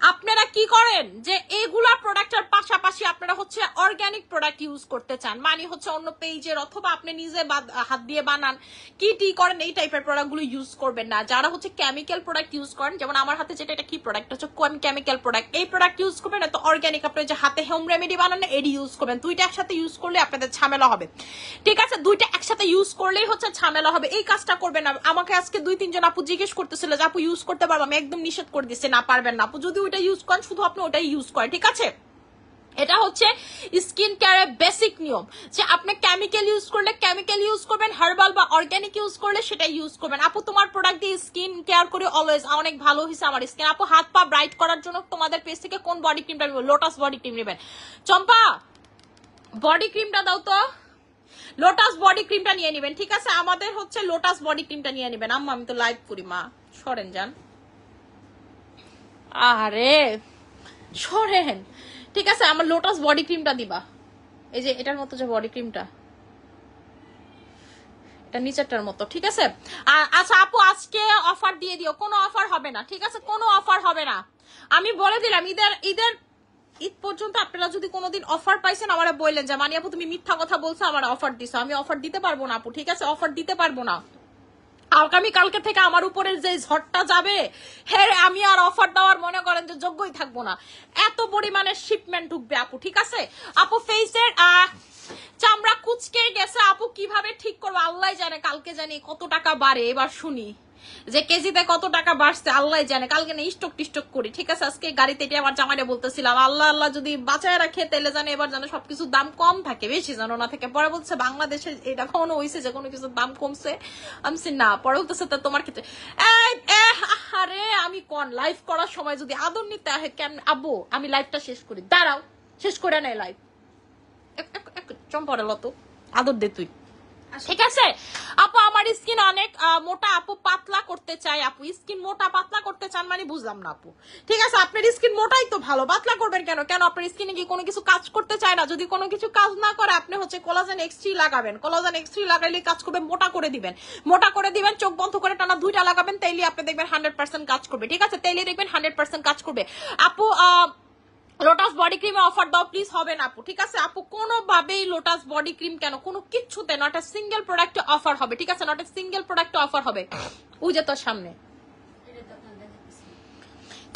আপনারা কি করেন যে এগুলা প্রোডাক্টের পাশাপাশি আপনারা হচ্ছে অর্গানিক প্রোডাক্ট ইউজ করতে চান, মানে হচ্ছে অন্য পেজের অথবা আপনি নিজে হাত দিয়ে বানান কি টি করেন এই টাইপের প্রোডাক্টগুলো ইউজ করবেন না। যারা হচ্ছে কেমিক্যাল প্রোডাক্ট ইউজ করেন, যেমন আমার হাতে যেটা, এটা কি প্রোডাক্ট হচ্ছে কেমিক্যাল প্রোডাক্ট, এই প্রোডাক্ট ইউজ করবেন না। তো অর্গানিক আপনি যে হাতে হোম রেমেডি বানান এডি ইউজ করবেন। দুইটা একসাথে ইউজ করলে আপনাদের ঝামেলা হবে। ঠিক আছে, দুইটা একসাথে ইউজ করলেই হচ্ছে ঝামেলা হবে, এই কাজটা করবেন না। আমাকে আজকে 2-3 জন আপু জিজ্ঞেস করতেছিল যে আপু ইউজ করতে পারবো, আমি একদম নিষেধ করে দিচ্ছি না পারবেন না। আপু যদি ওইটা ইউজ করেন শুধু আপনি ওটাই ইউজ করেন। ঠিক আছে, এটা হচ্ছে স্কিন কেয়ারের বেসিক নিয়ম যে আপনি কেমিক্যাল ইউজ করলে কেমিক্যাল ইউজ করবেন, হার্বাল বা অর্গানিক ইউজ করলে সেটা ইউজ করবেন। আপু তোমার প্রোডাক্ট দিয়ে স্কিন কেয়ার করে অলওয়েজ অনেক ভালো হয়েছে আমার স্কিন। আপু হাত পা ব্রাইট করার জন্য তোমাদের পেজ থেকে কোন বডি ক্রিমটা নেবেন? লোটাস বডি ক্রিম নেবেন। চম্পা বডি ক্রিমটা দাও তো, লোটাস বডি ক্রিমটা নিয়ে নেবেন। ঠিক আছে, আমাদের হচ্ছে লোটাস বডি ক্রিমটা নিয়ে নেবেন। আম্মা আমি তো লাইভ করি, মা সরেন যান, আরে সরেন। ঠিক আছে, আমার লোটাস বডি ক্রিমটা দিবা, এই যে এটার মতো যে বডি ক্রিমটা, এটা নিচেরটার মতো। ঠিক আছে, আচ্ছা আপু আজকে অফার দিয়ে দিও। কোনো অফার হবে না, ঠিক আছে, কোনো অফার হবে না, আমি বলে দিলাম। ঈদ পর্যন্ত আপনারা যদি কোনোদিন অফার পাইছেন আমার বললেন যে মানে আপু তুমি মিথ্যা কথা বলছো, আমার অফার দিছো। আমি অফার দিতে পারবো না আপু, ঠিক আছে, অফার দিতে পারবো না। আগামী কালকে থেকে আমার উপরের যে ঝড়টা যাবে, হ্যাঁ আমি আর অফার দেওয়ার মনে করেন যে যোগ্যই থাকবো না, এত পরিমাণের শিপমেন্ট ঢুকবে আপু। ঠিক আছে, আপু ফেসের চামড়া কুচকে গেছে আপু, কিভাবে ঠিক করবো আল্লাহ জানে। কালকে জানি কত টাকা বাড়ে, এবার শুনি যে কেজিতে কত টাকা বাড়ছে আল্লাহ জানে। কালকে না স্টক টিস্টক করি। ঠিক আছে, আজকে গাড়িতে এটি আমার জামাইরে বলতেছিলাম আল্লাহ আল্লাহ যদি বাঁচায় রাখে তাহলে জানে এবার জানে সবকিছুর দাম কম থাকে, বেশি জানো না থাকে। পরে বলছে বাংলাদেশে এটা কখনো হয়েছে যে কোনো কিছুর দাম কমছে? আমি না, পরে বলতেছে তো তোমার ক্ষেত্রে আরে আমি কোন লাইভ করার সময় যদি আদর নিতে আহে কেন আব্বু, আমি লাইভটা শেষ করি, দাঁড়াও শেষ করে নেই লাইভ। চম্পরে লত আদর দে তুই। ঠিক আছে আপু, আমার স্কিন অনেক মোটা আপু, পাতলা করতে চাই আপু। স্কিন মোটা পাতলা করতে চান মানে বুঝলাম না আপু। ঠিক আছে, আপনার স্কিন মোটাই তো ভালো, পাতলা করবেন কেন? কেন আপনার স্কিনে কি কোনো কিছু কাজ করতে চায় না? যদি কোনো কিছু কাজ না করে আপনি হচ্ছে কোলাজেন X3 লাগাবেন। কোলাজেন X3 লাগাইলে কাজ করবে, মোটা করে দিবেন, মোটা করে দিবেন, চোখ বন্ধ করে টানা 2টা লাগাবেন, তাইলে আপনি দেখবেন 100% কাজ করবে। ঠিক আছে, তাইলে দেখবেন 100% কাজ করবে আপু। লোটাস বডি ক্রিমে অফার দাও প্লিজ, হবে না আপু। ঠিক আছে আপু, কোনোভাবেই লোটাস বডি ক্রিম কেন কোনো কিচ্ছুতে নট এ সিঙ্গেল প্রোডাক্টে অফার হবে। ঠিক আছে, নট এ সিঙ্গেল প্রোডাক্টে অফার হবে। ওই যে তোর সামনে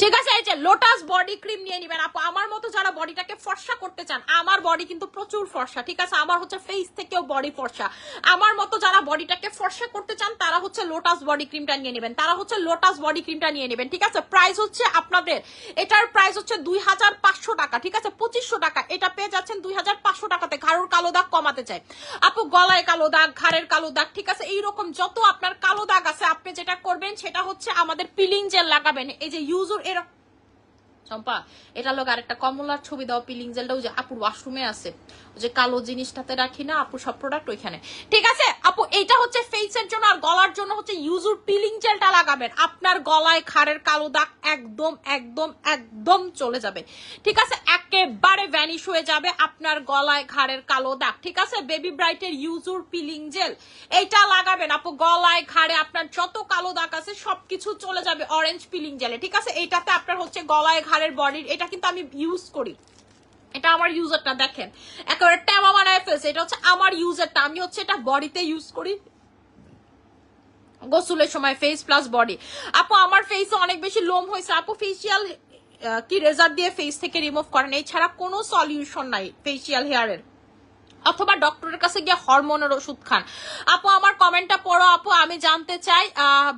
ঠিক আছে, এই যে লোটাস বডি ক্রিম নিয়ে নিবেন আপু। আমার মতো যারা বডিটাকে ফর্সা করতে চান, আমার বডি কিন্তু প্রচুর ফর্সা, ঠিক আছে, আমার হচ্ছে ফেস থেকেও বডি ফর্সা। আমার মতো যারা বডিটাকে ফর্সা করতে চান তারা হচ্ছে লোটাস বডি ক্রিমটা নিয়ে নেবেন, তারা হচ্ছে লোটাস বডি ক্রিমটা নিয়ে নেবেন। ঠিক আছে, প্রাইস হচ্ছে আপনাদের, এটার প্রাইস হচ্ছে 2500 টাকা, ঠিক আছে, 2500 টাকা। এটা পেয়ে যাচ্ছেন 2500 টাকাতে। ঘাড়ের কালো দাগ কমাতে চাই আপু, গলায় কালো দাগ, ঘাড়ের কালো দাগ, ঠিক আছে, এইরকম যত আপনার কালো দাগ আছে, আপনি যেটা করবেন সেটা হচ্ছে আমাদের পিলিং জেল লাগাবেন। এই যে ইউজুর এর চম্পা, এটা লোক আরেকটা কমলার ছবি দাও, পিলিং জেলটা ওই যে আপুর ওয়াশরুমে আছে, ওই যে কালো জিনিসটাতে রাখি না আপু সব প্রোডাক্ট ওইখানে। ঠিক আছে আপু, এটা হচ্ছে ফেসের জন্য, আর গলার জন্য হচ্ছে ইউজুর পিলিং জেলটা লাগাবেন। আপনার গলায় খাড়ের কালো দাগ একদম একদম একদম চলে যাবে, ঠিক আছে, একেবারে ভ্যানিশ হয়ে যাবে আপনার গলায় ঘাড়ের কালো দাগ। ঠিক আছে, বেবি ব্রাইটের ইউজুর পিলিং জেল এইটা লাগাবেন আপু, গলায় ঘাড়ে আপনার যত কালো দাগ আছে সবকিছু চলে যাবে অরেঞ্জ পিলিং জেলে। ঠিক আছে, এইটাতে আপনার হচ্ছে গলায় ঘাড়ের বডির, এটা কিন্তু আমি ইউজ করি, এটা আমার ইউজারটা দেখেন একেবারে ট্যামা বানায় ফেলছে, এটা হচ্ছে আমার ইউজারটা, আমি হচ্ছে এটা বডিতে ইউজ করি গোসলের সময়, ফেস প্লাস বডি। আপু আমার ফেসে অনেক বেশি লোম হয়েছে আপু, ফেসিয়াল কি রেজার দিয়ে ফেস থেকে রিমুভ করেন, এছাড়া কোনো সলিউশন নাই ফেসিয়াল হেয়ারের, অথবা ডক্টরের কাছে গিয়ে হরমোনের ওষুধ খান। আপু আমার কমেন্টটা পড়ো আপু, আমি জানতে চাই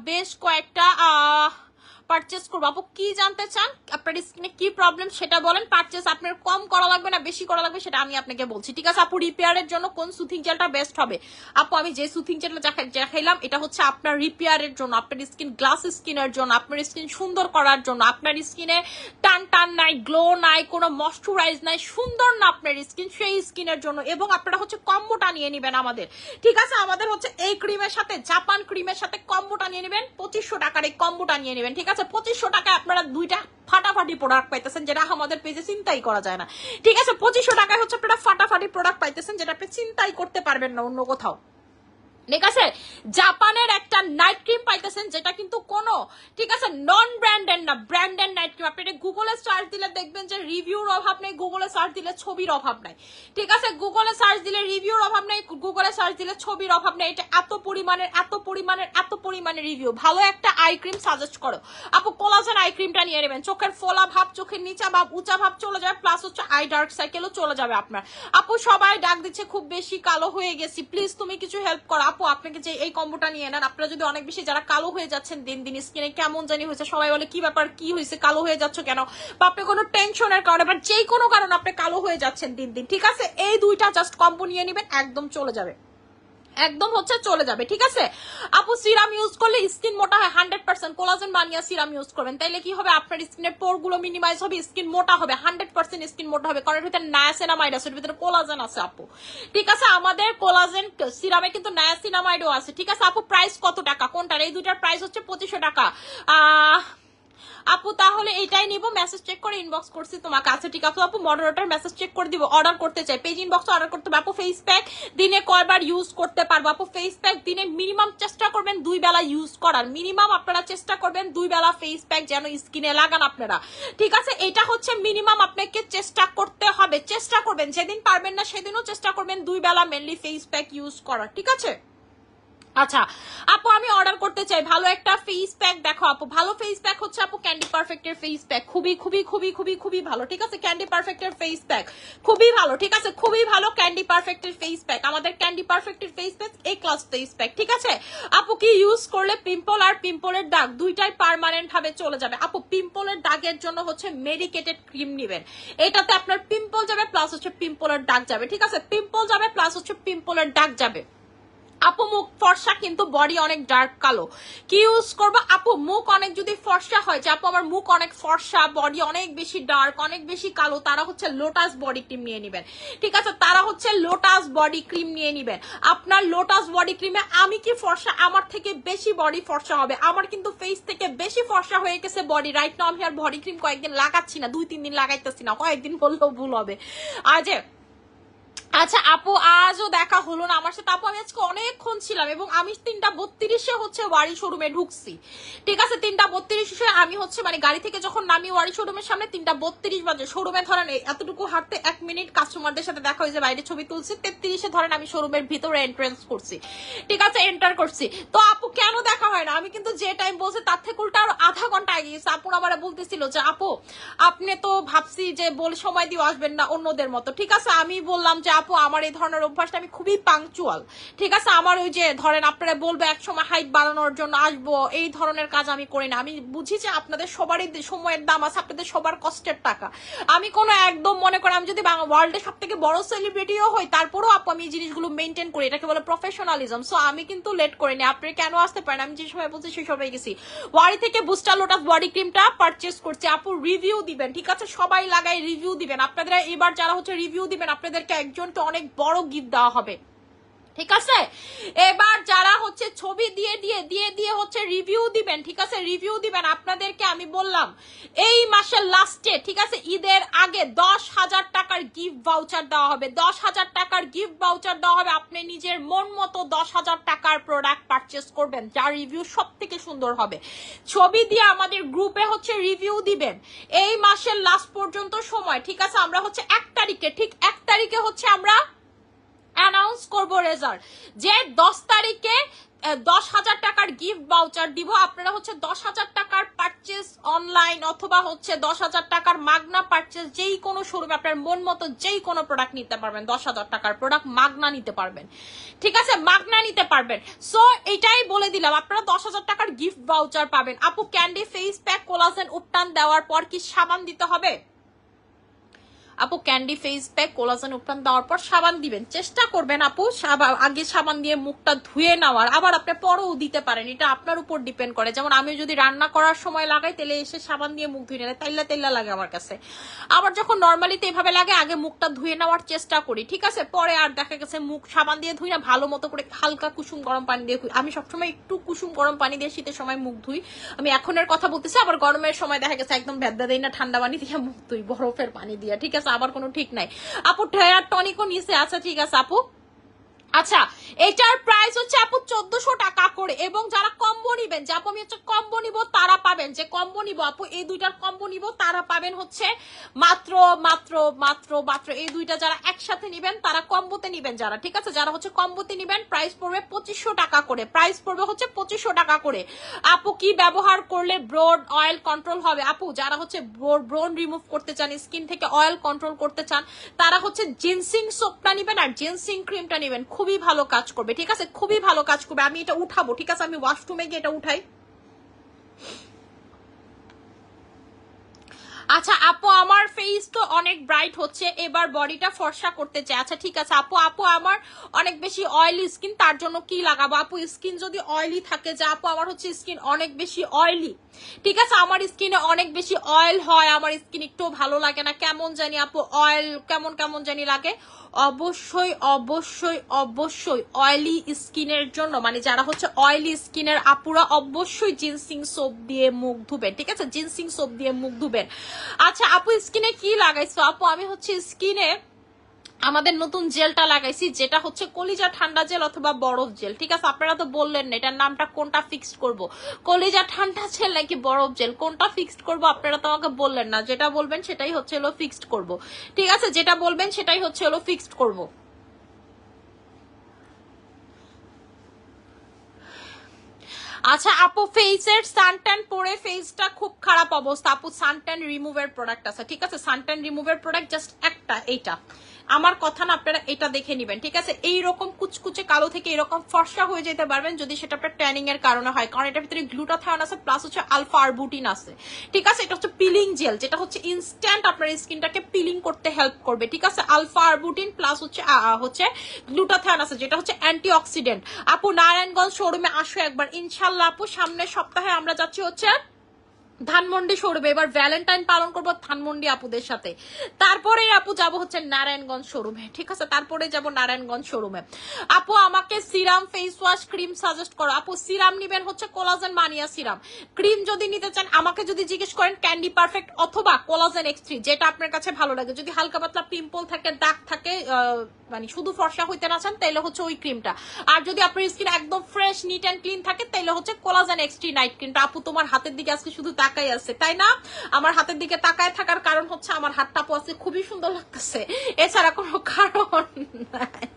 বেশ কয়েকটা পারচেজ করবো। আপু কি জানতে চান, আপনার স্কিনে কি প্রবলেম সেটা বলেন, পারচেজ আপনার কম করা লাগবে না বেশি করা লাগবে সেটা আমি আপনাকে বলছি। ঠিক আছে আপু, রিপেয়ারের জন্য কোন সুথিং জেলটা বেস্ট হবে? আপু আমি যে সুথিং জেলটা দেখাইলাম এটা হচ্ছে আপনার রিপেয়ারের জন্য, আপনার স্কিন গ্লাস স্কিনের জন্য, আপনার স্কিন সুন্দর করার জন্য, আপনার স্কিনে টান টান নাই, গ্লো নাই, কোনো ময়শ্চারাইজ নাই, সুন্দর না আপনার স্কিন, সেই স্কিনের জন্য। এবং আপনারা হচ্ছে কম্বোটা নিয়ে নেবেন আমাদের, ঠিক আছে, আমাদের হচ্ছে এই ক্রিমের সাথে জাপান ক্রিমের সাথে কম্বোটা নিয়ে নেবেন, 2500 টাকার এই কম্বোটা নিয়ে নেবেন। ঠিক আছে, 2500 টাকায় আপনারা দুইটা ফাটাফাটি প্রোডাক্ট পাইতেছেন, যেটা আমাদের পেজে চিন্তাই করা যায় না। ঠিক আছে, 2500 টাকায় হচ্ছে আপনারা ফাটাফাটি প্রোডাক্ট পাইতেছেন, যেটা আপনি চিন্তাই করতে পারবেন না অন্য কোথাও। ঠিক আছে, জাপানের একটা নাইট ক্রিম পাইতেছেন, যেটা কিন্তু কোনো, ঠিক আছে, নন ব্র্যান্ডেড না, ব্র্যান্ডেড নাইট ক্রিম। আপনি গুগলে সার্চ দিলে দেখবেন যে রিভিউর অভাব নেই, গুগলে সার্চ দিলে ছবির অভাব নাই। ঠিক আছে, গুগলে সার্চ দিলে রিভিউর অভাব নেই, গুগলে সার্চ দিলে ছবির অভাব নেই। এটা এত পরিমাণের এত পরিমাণের এত পরিমাণের রিভিউ। ভালো একটা আই ক্রিম সাজেস্ট করো আপু, কোলাজেন আই ক্রিমটা নিয়ে নেবেন, চোখের ফোলা ভাব, চোখের নিচা ভাব, উঁচা ভাব চলে যাবে, প্লাস হচ্ছে আই ডার্ক সাইকেলও চলে যাবে আপনার। আপু সবাই ডাক দিচ্ছে খুব বেশি কালো হয়ে গেছি, প্লিজ তুমি কিছু হেল্প করো আপু, আপনাকে যে এই কম্বোটা নিয়ে নেন, আপনারা যদি অনেক বেশি যারা কালো হয়ে যাচ্ছেন দিন দিন, স্কিনে কেমন জানি হয়েছে, সবাই বলে কি ব্যাপার, কি হয়েছে, কালো হয়ে যাচ্ছ কেন, বা আপনি কোনো টেনশনের কারণে বা যে কোনো কারণে আপনি কালো হয়ে যাচ্ছেন দিন দিন, ঠিক আছে, এই দুইটা জাস্ট কম্বো নিয়ে নেবেন, একদম চলে যাবে, একদম হচ্ছে চলে যাবে। ঠিক আছে আপু, সিরাম ইউজ করলে স্কিন মোটা হয় 100%, কোলাজেন বানিয়ে সিরাম ইউজ করবেন, তাইলে কি হবে, আপনার স্কিনের পোর গুলো মিনিমাইজ হবে, স্কিন মোটা হবে, 100% স্কিন মোটা হবে, কারণ এর ভিতরে নায়াসিনামাইড আছে, এর ভিতরে কোলাজেন আছে আপু। ঠিক আছে, আমাদের কোলাজেন সিরামে কিন্তু নায়াসিনামাইডও আছে। ঠিক আছে আপু, প্রাইস কত টাকা কোনটার? এই দুইটার প্রাইস হচ্ছে 2500 টাকা। আপু তাহলে এইটাই নিব, মেসেজ চেক করে ইনবক্স করছি তোমার কাছে। ঠিক আছে আপু, মডারেটর মেসেজ চেক করে দিব, অর্ডার করতে চাই, পেজ ইনবক্স অর্ডার করতে হবে। আপু ফেস প্যাক দিনে কয়বার ইউজ করতে পারবো? আপু ফেস প্যাক দিনে মিনিমাম চেষ্টা করবেন 2 বেলা ইউজ করার, মিনিমাম আপনারা চেষ্টা করবেন 2 বেলা ফেস প্যাক যেন স্কিনে লাগান আপনারা। ঠিক আছে, এটা হচ্ছে মিনিমাম আপনাকে চেষ্টা করতে হবে, চেষ্টা করবেন, যেদিন পারবেন না সেদিনও চেষ্টা করবেন 2 বেলা মেনলি ফেস প্যাক ইউজ করার। ঠিক আছে আচ্ছা আপু, আমি অর্ডার করতে চাই ভালো একটা ফেস প্যাক দেখো আপু। ভালো ফেস প্যাক হচ্ছে আপু ক্যান্ডি পারফেক্টের ফেস প্যাক, খুবই খুবই খুবই খুবই খুবই ভালো। ঠিক আছে, ক্যান্ডি পারফেক্টের ফেস প্যাক খুবই ভালো। ঠিক আছে, খুবই ভালো ক্যান্ডি পারফেক্টের ফেস প্যাক, আমাদের ক্যান্ডি পারফেক্টের ফেস প্যাক এ ক্লাস ফেস প্যাক। ঠিক আছে আপু, কি ইউজ করলে পিম্পল আর পিম্পলের দাগ দুইটাই পার্মানেন্ট ভাবে চলে যাবে? আপু পিম্পলের দাগের জন্য হচ্ছে মেডিকেটেড ক্রিম নেবেন, এটাতে আপনার পিম্পল যাবে প্লাস হচ্ছে পিম্পলের দাগ যাবে। ঠিক আছে, পিম্পল যাবে প্লাস হচ্ছে পিম্পলের দাগ যাবে। আপু মুখ ফর্সা কিন্তু বডি অনেক ডার্ক কালো, কি ইউজ করবো? আপু মুখ অনেক যদি ফর্সা হয়, যে আপু আমার মুখ অনেক ফর্সা, বডি অনেক বেশি ডার্ক, অনেক বেশি কালো, তারা হচ্ছে লোটাস বডি ক্রিম নিয়ে নিবেন। ঠিক আছে, তারা হচ্ছে লোটাস বডি ক্রিম নিয়ে নিবেন। আপনার লোটাস বডি ক্রিমে আমি কি ফর্সা, আমার থেকে বেশি বডি ফর্সা হবে, আমার কিন্তু ফেস থেকে বেশি ফর্সা হয়ে গেছে বডি রাইট নাও। আমি আর বডি ক্রিম কয়েকদিন লাগাচ্ছি না, 2-3 দিন লাগাইতেছি না, কয়েকদিন বললেও ভুল হবে। আজ আচ্ছা আপু, আজও দেখা হলো না আমার সাথে আপু, আমি আজকে অনেকক্ষণ ছিলাম এবং আমি 3:32 হচ্ছে ওয়ারি শোরুমে ঢুকছি, ঠিক আছে? 3:32 আমি হচ্ছে মানে গাড়ি থেকে যখন নামি ওয়ারি শোরুমের সামনে 3:32 বাজে, শোরুমে ধরেন এতটুকু হাঁটতে 1 মিনিট কাস্টমারদের সাথে দেখা হয়েছে, বাইরে ছবি তুলছি, 33 ধরেন আমি শোরুমের ভিতরে এন্ট্রেন্স করছি, ঠিক আছে, এন্টার করছি। তো আপু কেন দেখা হয় না? আমি কিন্তু যে টাইম বলছে তার থেকে উল্টা আরো আধা ঘন্টা আগে গেছে। আপু আমার বলতেছিল যে আপু আপনি তো ভাবছি যে বল সময় দিয়ে আসবেন না অন্যদের মতো, ঠিক আছে? আমি বললাম যে আপু আমার এই ধরনের অভ্যাসটা, আমি খুবই পাংচুয়াল, ঠিক আছে? আমার ওই যে ধরেন আপনারা বলবে এক সময় হাইট বাড়ানোর জন্য আসবো, এই ধরনের কাজ আমি করি না। আমি বুঝি যে আপনাদের সবারই সময়ের দাম আছে, আপনাদের সবার কষ্টের টাকা। আমি কোনো একদম মনে করেন আমি যদি ওয়ার্ল্ডের সব থেকে বড় সেলিব্রিটিও হই তারপরেও আপু আমি এই জিনিসগুলো মেনটেন করি, এটাকে বলে প্রফেশনালিজম। সো আমি কিন্তু লেট করিনি। আপনি কেন আসতে পারেন? আমি যে সময় বলছি সেই সময় গেছি। ওয়ারি থেকে বুস্টার লোটাস বডি ক্রিমটা পারচেজ করছি। আপু রিভিউ দিবেন, ঠিক আছে? সবাই লাগাই রিভিউ দিবেন। আপনাদের এবার যারা হচ্ছে রিভিউ দিবেন আপনাদেরকে একজনকে অনেক বড় গিফট দেওয়া হবে, ঠিক আছে? এবার যারা হচ্ছে ছবি দিয়ে দিয়ে দিয়ে দিয়ে হচ্ছে রিভিউ দিবেন, ঠিক আছে, রিভিউ দিবেন, আপনাদেরকে আমি বললাম এই মাসের লাস্টে, ঠিক আছে, ঈদের আগে 10,000 টাকার গিফট ভাউচার দেওয়া হবে। 10,000 টাকার গিফট ভাউচার দেওয়া হবে। আপনি নিজের মন মতো 10,000 টাকার প্রোডাক্ট পারচেস করবেন, যার রিভিউ সব থেকে সুন্দর হবে। ছবি দিয়ে আমাদের গ্রুপে হচ্ছে রিভিউ দিবেন। এই মাসের লাস্ট পর্যন্ত সময়, ঠিক আছে? আমরা হচ্ছে 1 তারিখে, ঠিক 1 তারিখে হচ্ছে আমরা অ্যানাউন্স করবো রেজাল্ট, যে 10 তারিখে 10,000 টাকার গিফট ভাউচার দিব। আপনারা হচ্ছে 10,000 টাকার পারচেস অনলাইন অথবা হচ্ছে 10,000 টাকার মাগনা পারচেস যেই কোনো শোরুমে আপনার মন মতো যেই কোনো প্রোডাক্ট নিতে পারবেন। 10,000 টাকার প্রোডাক্ট মাগনা নিতে পারবেন, ঠিক আছে? মাগনা নিতে পারবেন। সো এটাই বলে দিলাম, আপনারা 10,000 টাকার গিফট ভাউচার পাবেন। আপু ক্যান্ডি ফেস প্যাক কোলাজেন উপটান দেওয়ার পর কি সাবান দিতে হবে? আপু ক্যান্ডি ফেস প্যাক কোলাজেন উপটান দেওয়ার পর সাবান দিবেন। চেষ্টা করবেন আপু আগে সাবান দিয়ে মুখটা ধুয়ে নেওয়ার, আবার আপনি পরেও দিতে পারেন, এটা আপনার উপর ডিপেন্ড করে। যেমন আমি যদি রান্না করার সময় লাগাই তাহলে এসে সাবান দিয়ে মুখ ধুয়ে নেয়, তাইলা তাইলা লাগে আমার কাছে। আবার যখন নর্মালিতে এভাবে লাগে আগে মুখটা ধুয়ে নেওয়ার চেষ্টা করি, ঠিক আছে? পরে আর দেখা গেছে মুখ সাবান দিয়ে ধুই না, ভালো মতো করে হালকা কুসুম গরম পানি দিয়ে ধুই। আমি সবসময় একটু কুসুম গরম পানি দিয়ে শীতের সময় মুখ ধুই। আমি এখনের কথা বলতেছি, আবার গরমের সময় দেখা গেছে একদম ভেদা দেই না, ঠান্ডা পানি দিয়ে মুখ ধুই, বরফের পানি দিয়ে, ঠিক আছে? আবার কোনো ঠিক নাই। আপু হেয়ার টনিকও নিছে, আচ্ছা ঠিক আছে আপু। আচ্ছা এটার প্রাইস হচ্ছে আপু 1400 টাকা করে, এবং যারা কম্বো নিবেন, যে আপু আমি হচ্ছে কম্বো নিব তারা পাবেন, যে কম্বো নিব আপু এই দুইটার কম্বো নিব তারা পাবেন হচ্ছে মাত্র মাত্র মাত্র মাত্র এই দুইটা যারা একসাথে নিবেন তারা কম্বোতে নিবেন যারা, ঠিক আছে? যারা হচ্ছে কম্বোতে নিবেন প্রাইস পড়বে 2500 টাকা করে, প্রাইস পড়বে হচ্ছে 2500 টাকা করে। আপু কি ব্যবহার করলে ব্রোড অয়েল কন্ট্রোল হবে? আপু যারা হচ্ছে ব্রোন রিমুভ করতে চান, স্কিন থেকে অয়েল কন্ট্রোল করতে চান, তারা হচ্ছে জিনসিং সোপটা নিবেন আর জিনসিং ক্রিমটা নিবেন, খুবই ভালো কাজ করবে, ঠিক আছে? খুবই ভালো কাজ করবে। আমি এটা উঠাবো, ঠিক আছে? আমি ওয়াশরুমে গিয়ে এটা উঠাই। আচ্ছা আপু আমার ফেস তো অনেক ব্রাইট হচ্ছে, এবার বডিটা ফর্সা করতে চাই। আচ্ছা ঠিক আছে আপু, আপু আমার অনেক বেশি অয়েলি স্কিন, তার জন্য কি লাগাবো? আপু স্কিন যদি অয়েলি থাকে, যে আপু আমার হচ্ছে স্কিন অনেক বেশি অয়েলি, ঠিক আছে, আমার স্কিনে অনেক বেশি অয়েল হয়, আমার স্কিন একটু ভালো লাগে না, কেমন জানি আপু অয়েল কেমন কেমন জানি লাগে, অবশ্যই অবশ্যই অবশ্যই অয়েলি স্কিনের জন্য, মানে যারা হচ্ছে অয়েলি স্কিনের আপুরা অবশ্যই জিনসিং সোপ দিয়ে মুখ ধুবেন, ঠিক আছে? জিনসিং সোপ দিয়ে মুখ ধুবেন। আচ্ছা আপু স্কিনে কি লাগাইছো? আপু আমি হচ্ছে স্কিনে আমাদের নতুন জেলটা লাগাইছি, যেটা হচ্ছে কলিজা ঠান্ডা জেল অথবা বরফ জেল, ঠিক আছে? আপনারা তো বললেন না এটার নামটা কোনটা ফিক্সড করব, কলিজা ঠান্ডা জেল নাকি বরফ জেল, কোনটা ফিক্সড করব? আপনারা তো আমাকে বললেন না, যেটা বলবেন সেটাই হচ্ছে হলো ফিক্সড করব, ঠিক আছে? যেটা বলবেন সেটাই হচ্ছে হলো ফিক্সড করব। আচ্ছা আপু ফেসের সানট্যান পরে ফেসটা খুব খারাপ অবস্থা, আপু সানট্যান রিমুভের প্রোডাক্ট আছে, ঠিক আছে? সানট্যান রিমুভের প্রোডাক্ট জাস্ট একটা, এইটা আমার কথা না, আপনারা এটা দেখে নিবেন, ঠিক আছে? এইরকম কুচকুচে কালো থেকে এরকম ফর্সা হয়ে যেতে পারবেন যদি সেটা আপনার ট্যানিং এর কারণে হয়, কারণ এটার ভিতরে গ্লুটাথায়ন আছে প্লাস হচ্ছে আলফা আরবুটিন আছে, ঠিক আছে? এটা হচ্ছে পিলিং জেল, যেটা হচ্ছে ইনস্ট্যান্ট আপনার স্কিনটাকে পিলিং করতে হেল্প করবে, ঠিক আছে? আলফা আরবুটিন প্লাস হচ্ছে গ্লুটাথায়ন আছে, যেটা হচ্ছে অ্যান্টিঅক্সিডেন্ট। আপু নারায়ণগঞ্জ শোরুমে আসো একবার ইনশাল্লাহ। আপু সামনের সপ্তাহে আমরা যাচ্ছি হচ্ছে ধানমন্ডি শোরুমে। এবার ভ্যালেন্টাইন পালন করবো ধানমন্ডি আপুদের সাথে। তারপরে আপু যাব হচ্ছে নারায়ণগঞ্জ শোরুমে, ঠিক আছে? তারপরে যাব নারায়ণগঞ্জ শোরুমে। আপু আমাকে serum, face wash, cream suggest করো। আপু সিরাম নিবেন হচ্ছে কোলাজেন মানিয়া সিরাম। ক্রিম যদি নিতে চান আমাকে যদি জিজ্ঞেস করেন ক্যান্ডি পারফেক্ট অথবা কোলাজেন X3, যেটা আপনার কাছে ভালো লাগে। যদি হালকা পাতলা পিম্পল থাকে, দাগ থাকে, মানে শুধু ফর্সা হইতে না চান, তাইলে হচ্ছে ওই ক্রিমটা। আর যদি আপনার স্কিন একদম ফ্রেশ, নিট এন্ড ক্লিন থাকে, তাইলে হচ্ছে কোলাজেন X3 নাইট ক্রিমটা। আপু তোমার হাতের দিকে আজকে শুধু তাকাই আছে, তাই না? আমার হাতের দিকে তাকায় থাকার কারণ হচ্ছে আমার হাতটা আপু আজকে খুবই সুন্দর লাগতেছে, এছাড়া কোনো কারণ নাই।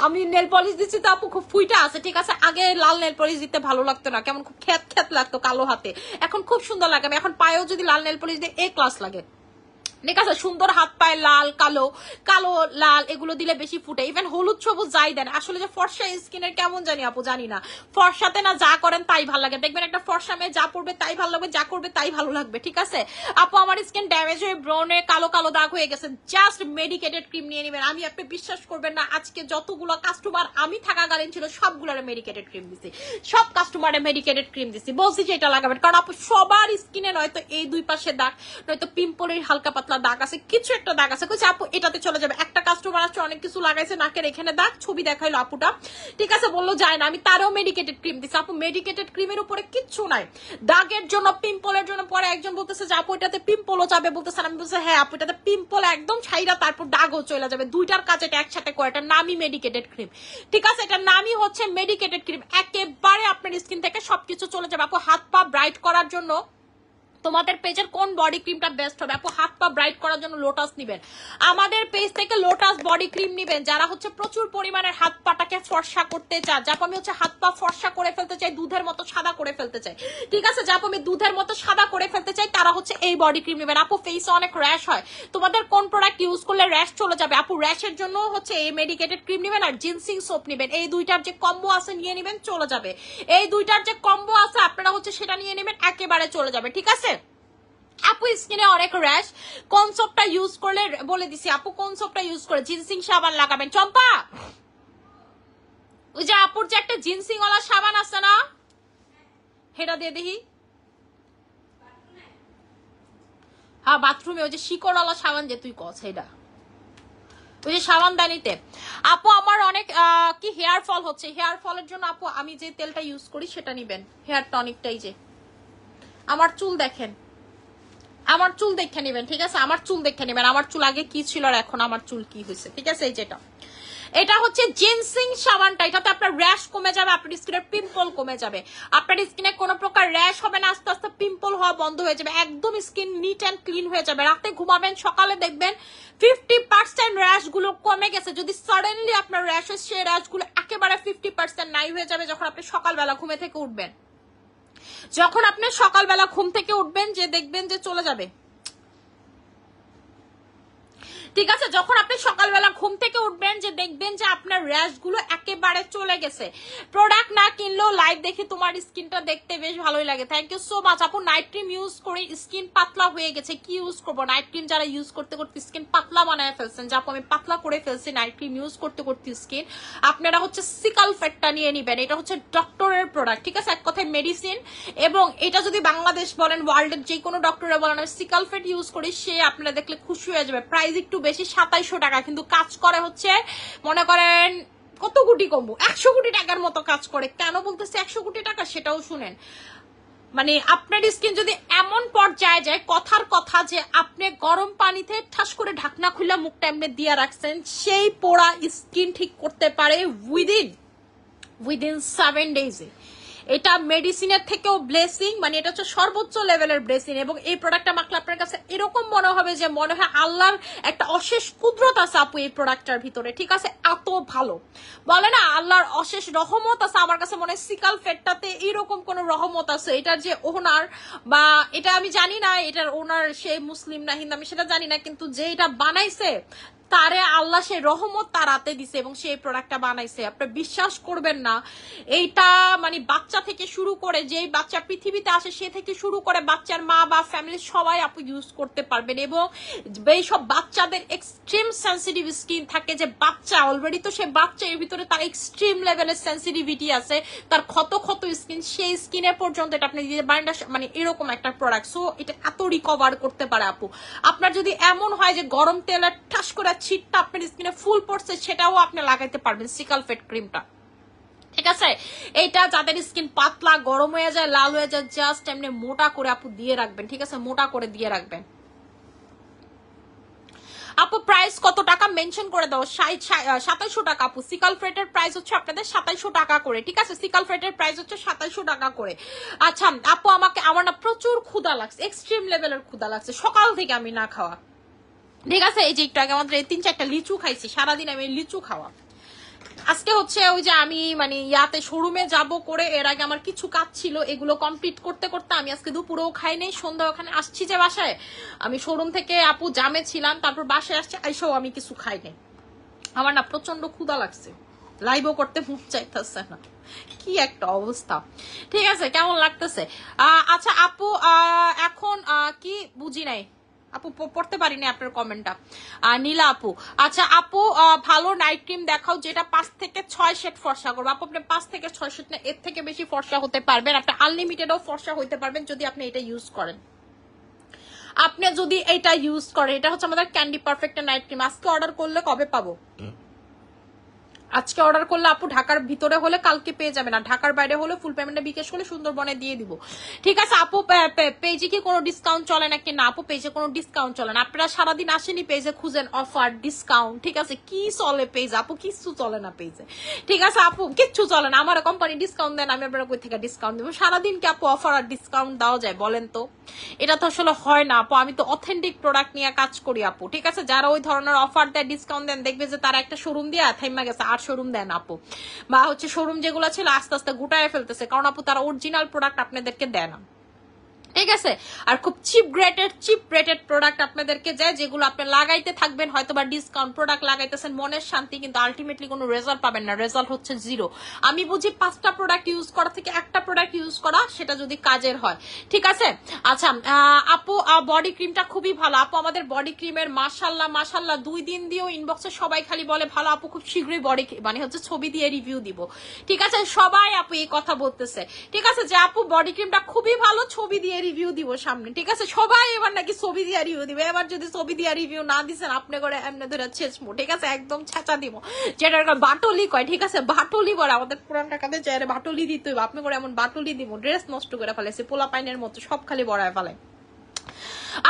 আমি নেল পলিশ দিচ্ছি তো আপু খুব ফুইটা আছে, ঠিক আছে? আগে লাল নেল পলিশ দিতে ভালো লাগতো না, কেমন খুব খ্যাত খ্যাত লাগতো কালো হাতে, এখন খুব সুন্দর লাগে। আমি এখন পায়েও যদি লাল নেল পলিশ দিয়ে ক্লাস লাগে, ঠিক আছে? সুন্দর হাত পায়ে লাল কালো, কালো লাল এগুলো দিলে বেশি ফুটে। ইভেন হলুদ সবুজ যাই দেন, আসলে যে ফর্সা স্কিনের কেমন জানি আপু, জানি না। ফর্সাতে না যা করেন তাই ভালো লাগে, দেখবেন একটা ফর্সা মেয়ে যা পড়বে তাই ভালো লাগবে, যা করবে তাই ভালো লাগবে, ঠিক আছে? আপু আমার স্কিন ড্যামেজ হয়ে ব্রনে কালো কালো দাগ হয়ে গেছে, জাস্ট মেডিকেটেড ক্রিম নিয়ে নেবেন। আমি আপনি বিশ্বাস করবেন না, আজকে যতগুলো কাস্টমার আমি থাকাকালীন ছিল সবগুলোর মেডিকেটেড ক্রিম দিছি, সব কাস্টমারে মেডিকেটেড ক্রিম দিছি, বলছি যে এটা লাগাবেন। কারণ আপু সবার স্কিনে নয়তো এই দুই পাশে দাগ, নয়তো পিম্পলের হালকা পাতলা দাগ আছে, কিছু একটা দাগ আছে, কইছে আপু এটাতে চলে যাবে। একটা কাস্টমার আছে অনেক কিছু লাগাইছে নাকের এখানে দাগ, ছবি দেখাইলো আপুটা, ঠিক আছে? বললো যায় না, আমি তারও মেডিকেটেড ক্রিম দিছি। আপু মেডিকেটেড ক্রিমের উপরে কিচ্ছু নাই, দাগের জন্য, পিম্পলের জন্য। পরে একজন বলতেছে যে আপু এটাতে পিম্পলও যাবে, বলতেছেন। আমি বলছি হ্যাঁ আপু এটাতে পিম্পল একদম ছাইরা তারপর দাগও চলে যাবে, দুইটার কাজ এটা একসাথে করে। এটার নামই মেডিকেটেড ক্রিম, ঠিক আছে? এটার নামই হচ্ছে মেডিকেটেড ক্রিম, একেবারে আপনার স্কিন থেকে সবকিছু চলে যাবে। আপু হাত পা ব্রাইট করার জন্য তোমাদের পেজের কোন বডি ক্রিমটা বেস্ট হবে? আপু হাত পা ব্রাইট করার জন্য লোটাস নিবেন, আমাদের পেজ থেকে লোটাস বডি ক্রিম নিবেন। যারা হচ্ছে প্রচুর পরিমাণে হাত পাটাকে ফর্সা করতে চান, যাপু আমি হচ্ছে হাত পা ফর্সা করে ফেলতে চাই, দুধের মতো সাদা করে ফেলতে চাই, ঠিক আছে? যাপু আমি দুধের মতো সাদা করে ফেলতে চাই, তারা হচ্ছে এই বডি ক্রিম নিবেন। আপু ফেসে অনেক র্যাশ হয়, তোমাদের কোন প্রোডাক্ট ইউজ করলে র্যাশ চলে যাবে? আপু র্যাশের জন্য হচ্ছে এই মেডিকেটেড ক্রিম নিবেন আর জিনসিং সোপ নিবেন, এই দুইটার যে কম্বো আছে নিয়ে নিবেন, চলে যাবে। এই দুইটার যে কম্বো আছে আপনারা হচ্ছে সেটা নিয়ে নেবেন, একেবারে চলে যাবে, ঠিক আছে? আপু স্কিনে অনেক র্যাশ, কোন সোপটা ইউজ করলে বলে দিছি আপু, কোন সোপটা ইউজ করে জিনসিং সাবান লাগাবেন। চম্পা ওই যে আপুর যে একটা জিনসিং ওয়ালা সাবান আছে না, সেটা দিয়ে দেখি। হ্যাঁ বাথরুমে ওই যে শিকড়ওয়ালা সাবান যে তুই কস, সেটা ওই যে সাবানদানিতে। আপু আমার অনেক কি হেয়ার ফল হচ্ছে, হেয়ার ফলের জন্য আপু আমি যে তেলটা ইউজ করি সেটা নিবেন, হেয়ার টনিকটাই। যে আমার চুল দেখেন, আমার চুল দেখে নেবেন, ঠিক আছে? আমার চুল দেখে নেবেন, আমার চুল আগে কি ছিল আর এখন আমার চুল কি হয়েছে, ঠিক আছে? এই যেটা, এটা হচ্ছে জিনসিং সাবানটা, এটাতে আপনার র্যাশ কমে যাবে, আপনার স্কিনের পিম্পল কমে যাবে, আপনার স্কিনে কোনো প্রকার র্যাশ হবে না, আস্তে আস্তে পিম্পল হওয়া বন্ধ হয়ে যাবে, একদম স্কিন নিট অ্যান্ড ক্লিন হয়ে যাবে। রাতে ঘুমাবেন, সকালে দেখবেন 50% র্যাশ গুলো কমে গেছে। যদি সাডেনলি আপনার র্যাশ হয়, সেই র্যাশ গুলো একেবারে 50% নাই হয়ে যাবে যখন আপনি সকালবেলা ঘুমে থেকে উঠবেন। যখন আপনি সকালবেলা ঘুম থেকে উঠবেন, যে দেখবেন যে চলে যাবে, ঠিক আছে? যখন আপনি সকালবেলা ঘুম থেকে উঠবেন, যে দেখবেন যে আপনার র্যাশ গুলো একেবারে চলে গেছে। প্রোডাক্ট না কিনলেও লাইভ দেখে তোমার স্কিনটা দেখতে বেশ ভালোই লাগে। থ্যাংক ইউ সো মাচ আপু। নাইট ক্রিম ইউজ করে স্কিন পাতলা হয়ে গেছে, কি ইউজ করবো? নাইট ক্রিম যারা ইউজ করতে করতে স্কিন পাতলা বানায় ফেলছেন, যাপু আমি পাতলা করে ফেলছি নাইট ক্রিম ইউজ করতে করতে স্কিন, আপনারা হচ্ছে সিকাল ফেটটা নিয়ে নিবেন। এটা হচ্ছে ডক্টরের প্রোডাক্ট, ঠিক আছে? এক কথায় মেডিসিন। এবং এটা যদি বাংলাদেশ বলেন, ওয়ার্ল্ডের যে কোনো ডক্টরে বলেন আমি সিকাল ফেট ইউজ করি, সে আপনারা দেখলে খুশি হয়ে যাবে। প্রাইস একটু বেশি, 2700 টাকা, কিন্তু কাজ করে হচ্ছে মনে করেন কত কোটি কমবো, 100 কোটি টাকার মতো কাজ করে। কেন বলতেছে 100 কোটি টাকা সেটাও শুনেন। মানে আপনার স্কিন যদি এমন পর্যায়ে যায়, কথার কথা, যে আপনি গরম পানিতে ঠাস করে ঢাকনা খুলে মুখটা এমনি দিয়ে রাখছেন, সেই পোড়া স্কিন ঠিক করতে পারে উইদিন 7 ডেজে। এটা মেডিসিনের থেকেও ব্লেসিং, মানে এটা হচ্ছে সর্বোচ্চ লেভেলের ব্লেসিং। এবং এই প্রোডাক্টটা মাখলে আপনার কাছে এরকম মনে হবে যে মনে হয় আল্লাহর একটা অশেষ কুদরত আছে আপু এই প্রোডাক্টটার ভিতরে, ঠিক আছে? এত ভালো, বলে না আল্লাহর অশেষ রহমত আছে। আমার কাছে মনে হয় সিকাল ফেটটাতে এইরকম কোন রহমত আছে। এটার যে ওনার, বা এটা আমি জানি না এটার ওনার সে মুসলিম না হিন্দু, আমি সেটা জানি না, কিন্তু যে এটা বানাইছে তারে আল্লাহ সে রহমত তার হাতে দিছে এবং সে এই প্রোডাক্টটা বানাইছে। আপনি বিশ্বাস করবেন না, এইটা মানে বাচ্চা থেকে শুরু করে, যেই বাচ্চা পৃথিবীতে আসে সে থেকে শুরু করে বাচ্চার মা বা ফ্যামিলির সবাই আপু ইউজ করতে পারবেন। এবং এইসব বাচ্চাদের এক্সট্রিম সেন্সিটিভ স্কিন থাকে, যে বাচ্চা অলরেডি তো সে বাচ্চা, এর ভিতরে তার এক্সট্রিম লেভেলের সেন্সিটিভিটি আছে, তার ক্ষত ক্ষত স্কিন, সেই স্কিনে পর্যন্ত এটা আপনি দিতে পারেন। মানে এরকম একটা প্রোডাক্ট, সো এটা এত রিকভার করতে পারে আপু। আপনার যদি এমন হয় যে গরম তেলের ঠাস করে ছিটটা আপনার স্কিনে ফুল পড়ছে, সেটাও আপনি লাগাইতে পারবেন সিকালফেট ক্রিমটা, ঠিক আছে। এইটা যাদের স্কিন পাতলা, গরম হয়ে যায়, লাল হয়ে যায়, জাস্ট এমনি মোটা করে আপু দিয়ে রাখবেন, ঠিক আছে, মোটা করে দিয়ে রাখবেন। আপু প্রাইস কত টাকা মেনশন করে দাও। 2700 টাকা আপু। সিকালফ্রেটের প্রাইস হচ্ছে আপনাদের 2700 টাকা করে, ঠিক আছে। সিকালফ্রেটের প্রাইস হচ্ছে 2700 টাকা করে। আচ্ছা আপু, আমার না প্রচুর ক্ষুধা লাগছে, এক্সট্রিম লেভেলের ক্ষুধা লাগছে, সকাল থেকে আমি না খাওয়া, ঠিক আছে। এই যে একটু আগে আমাদের 3-4টা লিচু খাইছি, সারাদিন আমি লিচু খাওয়া। আজকে হচ্ছে ওই যে আমি মানে ইয়াতে শোরুমে যাব করে, এর আগে আমার কিছু কাজ ছিল, এগুলো কমপ্লিট করতে করতে আমি আজকে দুপুরেও খাই নাই, সন্ধ্যা ওখানে আসছি যে বাসায়, আমি শোরুম থেকে আপু জামে ছিলাম, তারপর বাসায় আসছে, আইসাও আমি কিছু খাই নাই। আমার না প্রচন্ড ক্ষুধা লাগছে, লাইভও করতে মন চাইতেছে না, কি একটা অবস্থা। ঠিক আছে, কেমন লাগতেছে? আচ্ছা আপু, এখন কি বুঝি নাই আপু, পড়তে পারিনি আপনার কমেন্টটা। নীলা আপু, আচ্ছা আপু, ভালো নাইট ক্রিম দেখাও যেটা 5 থেকে 6 সেট ফর্সা করবো। আপু আপনি 5 থেকে 6 সেট না, এর থেকে বেশি ফর্সা হতে পারবেন, আপনি আনলিমিটেডও ফর্সা হইতে পারবেন যদি আপনি এটা ইউজ করেন। আপনি যদি এটা ইউজ করেন, এটা হচ্ছে আমাদের ক্যান্ডি পারফেক্ট নাইট ক্রিম। আজকে অর্ডার করলে কবে পাবো? আজকে অর্ডার করলে আপু ঢাকার ভিতরে হলে কালকে পেয়ে যাবেন, আর ঢাকার বাইরে হলে ফুল পেমেন্টে বিকাশ করলে সুন্দরবনে দিয়ে দিব, ঠিক আছে। আপু পেজে কি কোনো ডিসকাউন্ট চলে নাকি? না আপু, পেজে কোনো ডিসকাউন্ট চলে না। আপনারা সারাদিন আসেনি পেজে খুঁজেন অফার ডিসকাউন্ট, ঠিক আছে। কি চলে পেজে আপু? কিচ্ছু চলে না পেজে, ঠিক আছে আপু, কিচ্ছু চলে না। আমার কোম্পানি ডিসকাউন্ট দেন, আমি আপনারা কই থেকে ডিসকাউন্ট দেবো? সারাদিন কি আপু অফার আর ডিসকাউন্ট দেওয়া যায় বলেন তো? এটা তো আসলে হয় না আপু, আমি তো অথেন্টিক প্রোডাক্ট নিয়ে কাজ করি আপু, ঠিক আছে। যারা ওই ধরনের অফার দেয়, ডিসকাউন্ট দেন, দেখবে যে তারা একটা শোরুম দিয়ে থাইমা গেছে, আর শোরুম দেন আপু, বা হচ্ছে শোরুম যেগুলো ছিল আস্তে আস্তে গুটায় ফেলতেছে, কারণ আপু তারা অরিজিনাল প্রোডাক্ট আপনাদেরকে দেয় না, ঠিক আছে। আর খুব চিপ রেটেড প্রোডাক্ট আপনাদেরকে যায়, যেগুলো আপনি লাগাইতে থাকবেন, হয়তো বা ডিসকাউন্ট প্রোডাক্ট লাগাইতেছেন মনের শান্তি, কিন্তু আলটিমেটলি কোনো রেজাল্ট পাবেন না, রেজাল্ট হচ্ছে জিরো। আমি বুঝি 5টা প্রোডাক্ট ইউজ করা থেকে একটা প্রোডাক্ট ইউজ করা, সেটা যদি কাজের হয়, ঠিক আছে। আচ্ছা আপু, বডি ক্রিমটা খুবই ভালো আপু, আমাদের বডি ক্রিমের মাশাল্লাহ 2 দিন দিয়েও ইনবক্সে সবাই খালি বলে ভালো আপু, খুব শীঘ্রই বডি মানে হচ্ছে ছবি দিয়ে রিভিউ দিব, ঠিক আছে। সবাই আপু এই কথা বলতেছে, ঠিক আছে, যে আপু বডি ক্রিমটা খুবই ভালো, ছবি দিয়ে রিভিউ দিব সামনে, ঠিক আছে। সবাই এবার নাকি ছবি দিয়ে রিভিউ দিবে। এবার যদি ছবি দিয়ে রিভিউ না দিছেন, আপনি করে এমনি ধরে ছেঁচমো, ঠিক আছে, একদম ছেঁচা দিব, যেটা বাটলি কয়, ঠিক আছে। বাটলি বলে আমাদের পুরান টাকাতে চাইলে বাটলি দিতে হবে, আপনি করে এমন বাটলি দিব, ড্রেস নষ্ট করে ফেলেছে, পোলা পাইনের মতো সব খালি বড়ায় ফেলে।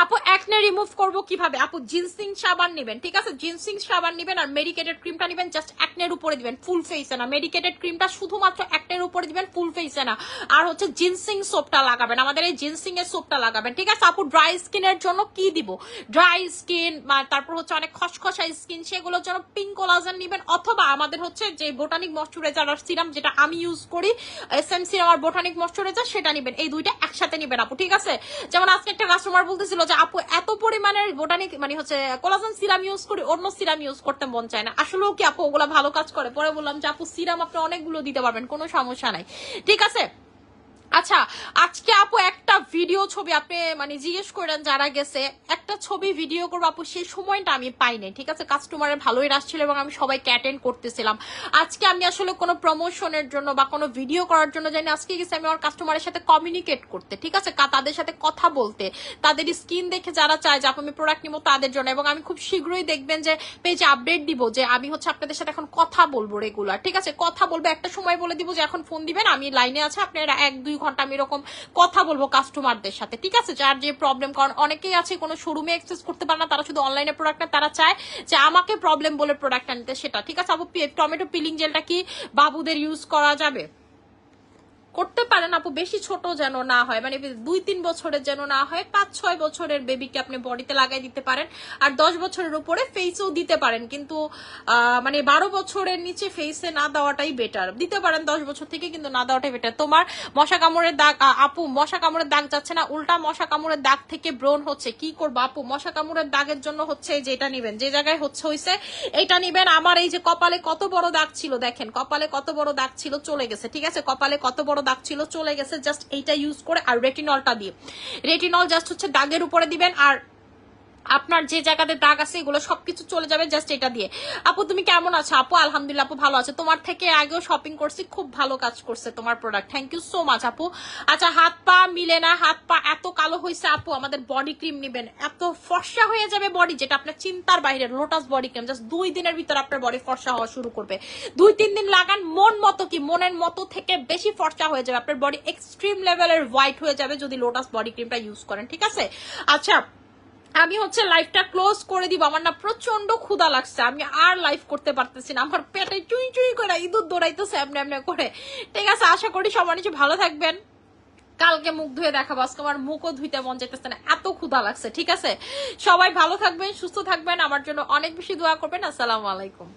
আপু একনে রিমুভ করব কিভাবে? আপু জিনসিং সাবান নেবেন, ঠিক আছে, জিনসিং সাবান নেবেন, আর মেডিকেটেড ক্রিমটা নেবেন, জাস্ট একনের উপরে দিবেন, ফুল ফেসে না। মেডিকেটেড ক্রিমটা শুধুমাত্র একনের উপরে দিবেন, ফুল ফেসে না। আর হচ্ছে জিনসিং সোপটা লাগাবেন, আমাদের এই জিনসিং এর সোপটা লাগাবেন, ঠিক আছে। আপু ড্রাই স্কিনের জন্য কি দিব? ড্রাই স্কিন, তারপর হচ্ছে অনেক খসখসা স্কিন, সেগুলোর জন্য পিঙ্ক কোলাজেন নেবেন, অথবা আমাদের হচ্ছে যে বোটানিক ময়শ্চারাইজার আর সিরাম, যেটা আমি ইউজ করি, এসএম সিরাম আর বোটানিক ময়শ্চারাইজার, সেটা নেবেন। এই দুইটা একসাথে নেবেন আপু, ঠিক আছে। যেমন আজকে একটা কাস্টমার বলতেছিল যে আপু এত পরিমাণের বোটানিক মানে হচ্ছে কোলাজেন সিরাম ইউজ করি, অন্য সিরাম ইউজ করতে মন চায় না। আসলেও কি আপু ওগুলা ভালো কাজ করে? পরে বললাম যে আপু সিরাম আপনি অনেকগুলো দিতে পারবেন, কোনো সমস্যা নাই, ঠিক আছে। আচ্ছা আজকে আপু একটা ভিডিও ছবি আপনি মানে জিজ্ঞেস করেন যারা গেছে, একটা ছবি ভিডিও করবো আপু, সেই সময়টা আমি পাইনি, ঠিক আছে। কাস্টমারের ভালোই রাশ ছিল এবং আমি সবাইকে অ্যাটেন্ড করতেছিলাম। আজকে আমি আসলে কোনো প্রমোশনের জন্য বা কোনো ভিডিও করার জন্য জানি, আজকে গেছি আমি আমার কাস্টমারের সাথে কমিউনিকেট করতে, ঠিক আছে, তাদের সাথে কথা বলতে, তাদের স্কিন দেখে যারা চায় যে আপু আমি প্রোডাক্ট নিবো তাদের জন্য। এবং আমি খুব শীঘ্রই দেখবেন যে পেজে আপডেট দিব যে আমি হচ্ছে আপনাদের সাথে এখন কথা বলবো রেগুলার, ঠিক আছে। কথা বলবো, একটা সময় বলে দিব যে এখন ফোন দিবেন, আমি লাইনে আছে, আপনারা 1-2 ঘন্টা আমি এরকম কথা বলবো কাস্টমারদের সাথে, ঠিক আছে। যার যে প্রবলেম, কারণ অনেকেই আছে কোনো শোরুমে অ্যাক্সেস করতে পারে না, তারা শুধু অনলাইনে প্রোডাক্ট নেয়, তারা চায় যে আমাকে প্রবলেম বলে প্রোডাক্টটা নিতে, সেটা ঠিক আছে। আপু টমেটো পিলিং জেলটা কি বাবুদের ইউজ করা যাবে? করতে পারেন আপু, বেশি ছোট যেন না হয়, মানে 2-3 বছরের যেন না হয়, 5-6 বছরের বেবিকে আপনি বডিতে লাগাই দিতে পারেন, আর 10 বছরের উপরে ফেসেও দিতে পারেন, কিন্তু মানে 12 বছরের নিচে ফেসে না দেওয়াটাই বেটার। দিতে পারেন 10 বছর থেকে, কিন্তু না দেওয়াটাই বেটার। তোমার মশা কামড়ের দাগ আপু, মশা কামড়ের দাগ যাচ্ছে না, উল্টা মশা কামড়ের দাগ থেকে ব্রণ হচ্ছে, কি করবো আপু? মশা কামড়ের দাগের জন্য হচ্ছে যেটা নিবেন, যে জায়গায় হইছে এইটা নিবেন। আমার এই যে কপালে কত বড় দাগ ছিল, দেখেন কপালে কত বড় দাগ ছিল, চলে গেছে, ঠিক আছে? কপালে কত বড় দাগ ছিল, চলে গেছে, জাস্ট এইটা ইউজ করে। আর রেটিনলটা দিয়ে, রেটিনল জাস্ট হচ্ছে দাগের উপরে দিবেন, আর আপনার যে জায়গাতে দাগ আছে এগুলো সবকিছু চলে যাবে জাস্ট এটা দিয়ে। আপু তুমি কেমন আছো? আপু আলহামদুলিল্লাহ আপু ভালো আছে, তোমার থেকে আগেও শপিং করছি, খুব ভালো কাজ করছে তোমার product, thank you so much আপু। আচ্ছা, হাত পা মিলে না, হাত পা এত কালো হয়েছে আপু, আমাদের বডি ক্রিম নিবেন, এত ফর্সা হয়ে যাবে বডি, যেটা আপনার চিন্তার বাইরে। লোটাস বডি ক্রিম জাস্ট 2 দিনের ভিতর আপনার বডি ফর্সা হওয়া শুরু করবে। 2-3 দিন লাগান, মন মতো কি মনের মতো থেকে বেশি ফর্সা হয়ে যাবে, আপনার বডি এক্সট্রিম লেভেলের হোয়াইট হয়ে যাবে যদি লোটাস বডি ক্রিমটা ইউজ করেন, ঠিক আছে? আচ্ছা, আমি হচ্ছে লাইভটা ক্লোজ করে দিব, আমার না প্রচন্ড ক্ষুধা লাগছে, আমি আর লাইভ করতে পারতেছি না, আমার পেটে চুই চুই করে ইঁদুর দৌড়াইতেছে এমনি এমনি করে, ঠিক আছে? আশা করি সবার নিচে ভালো থাকবেন, কালকে মুখ ধুয়ে দেখাবো, আজকে আমার মুখও ধুইতে মন চাইতেছে না, এত ক্ষুধা লাগছে, ঠিক আছে? সবাই ভালো থাকবেন, সুস্থ থাকবেন, আমার জন্য অনেক বেশি দোয়া করবেন। আসসালামু আলাইকুম।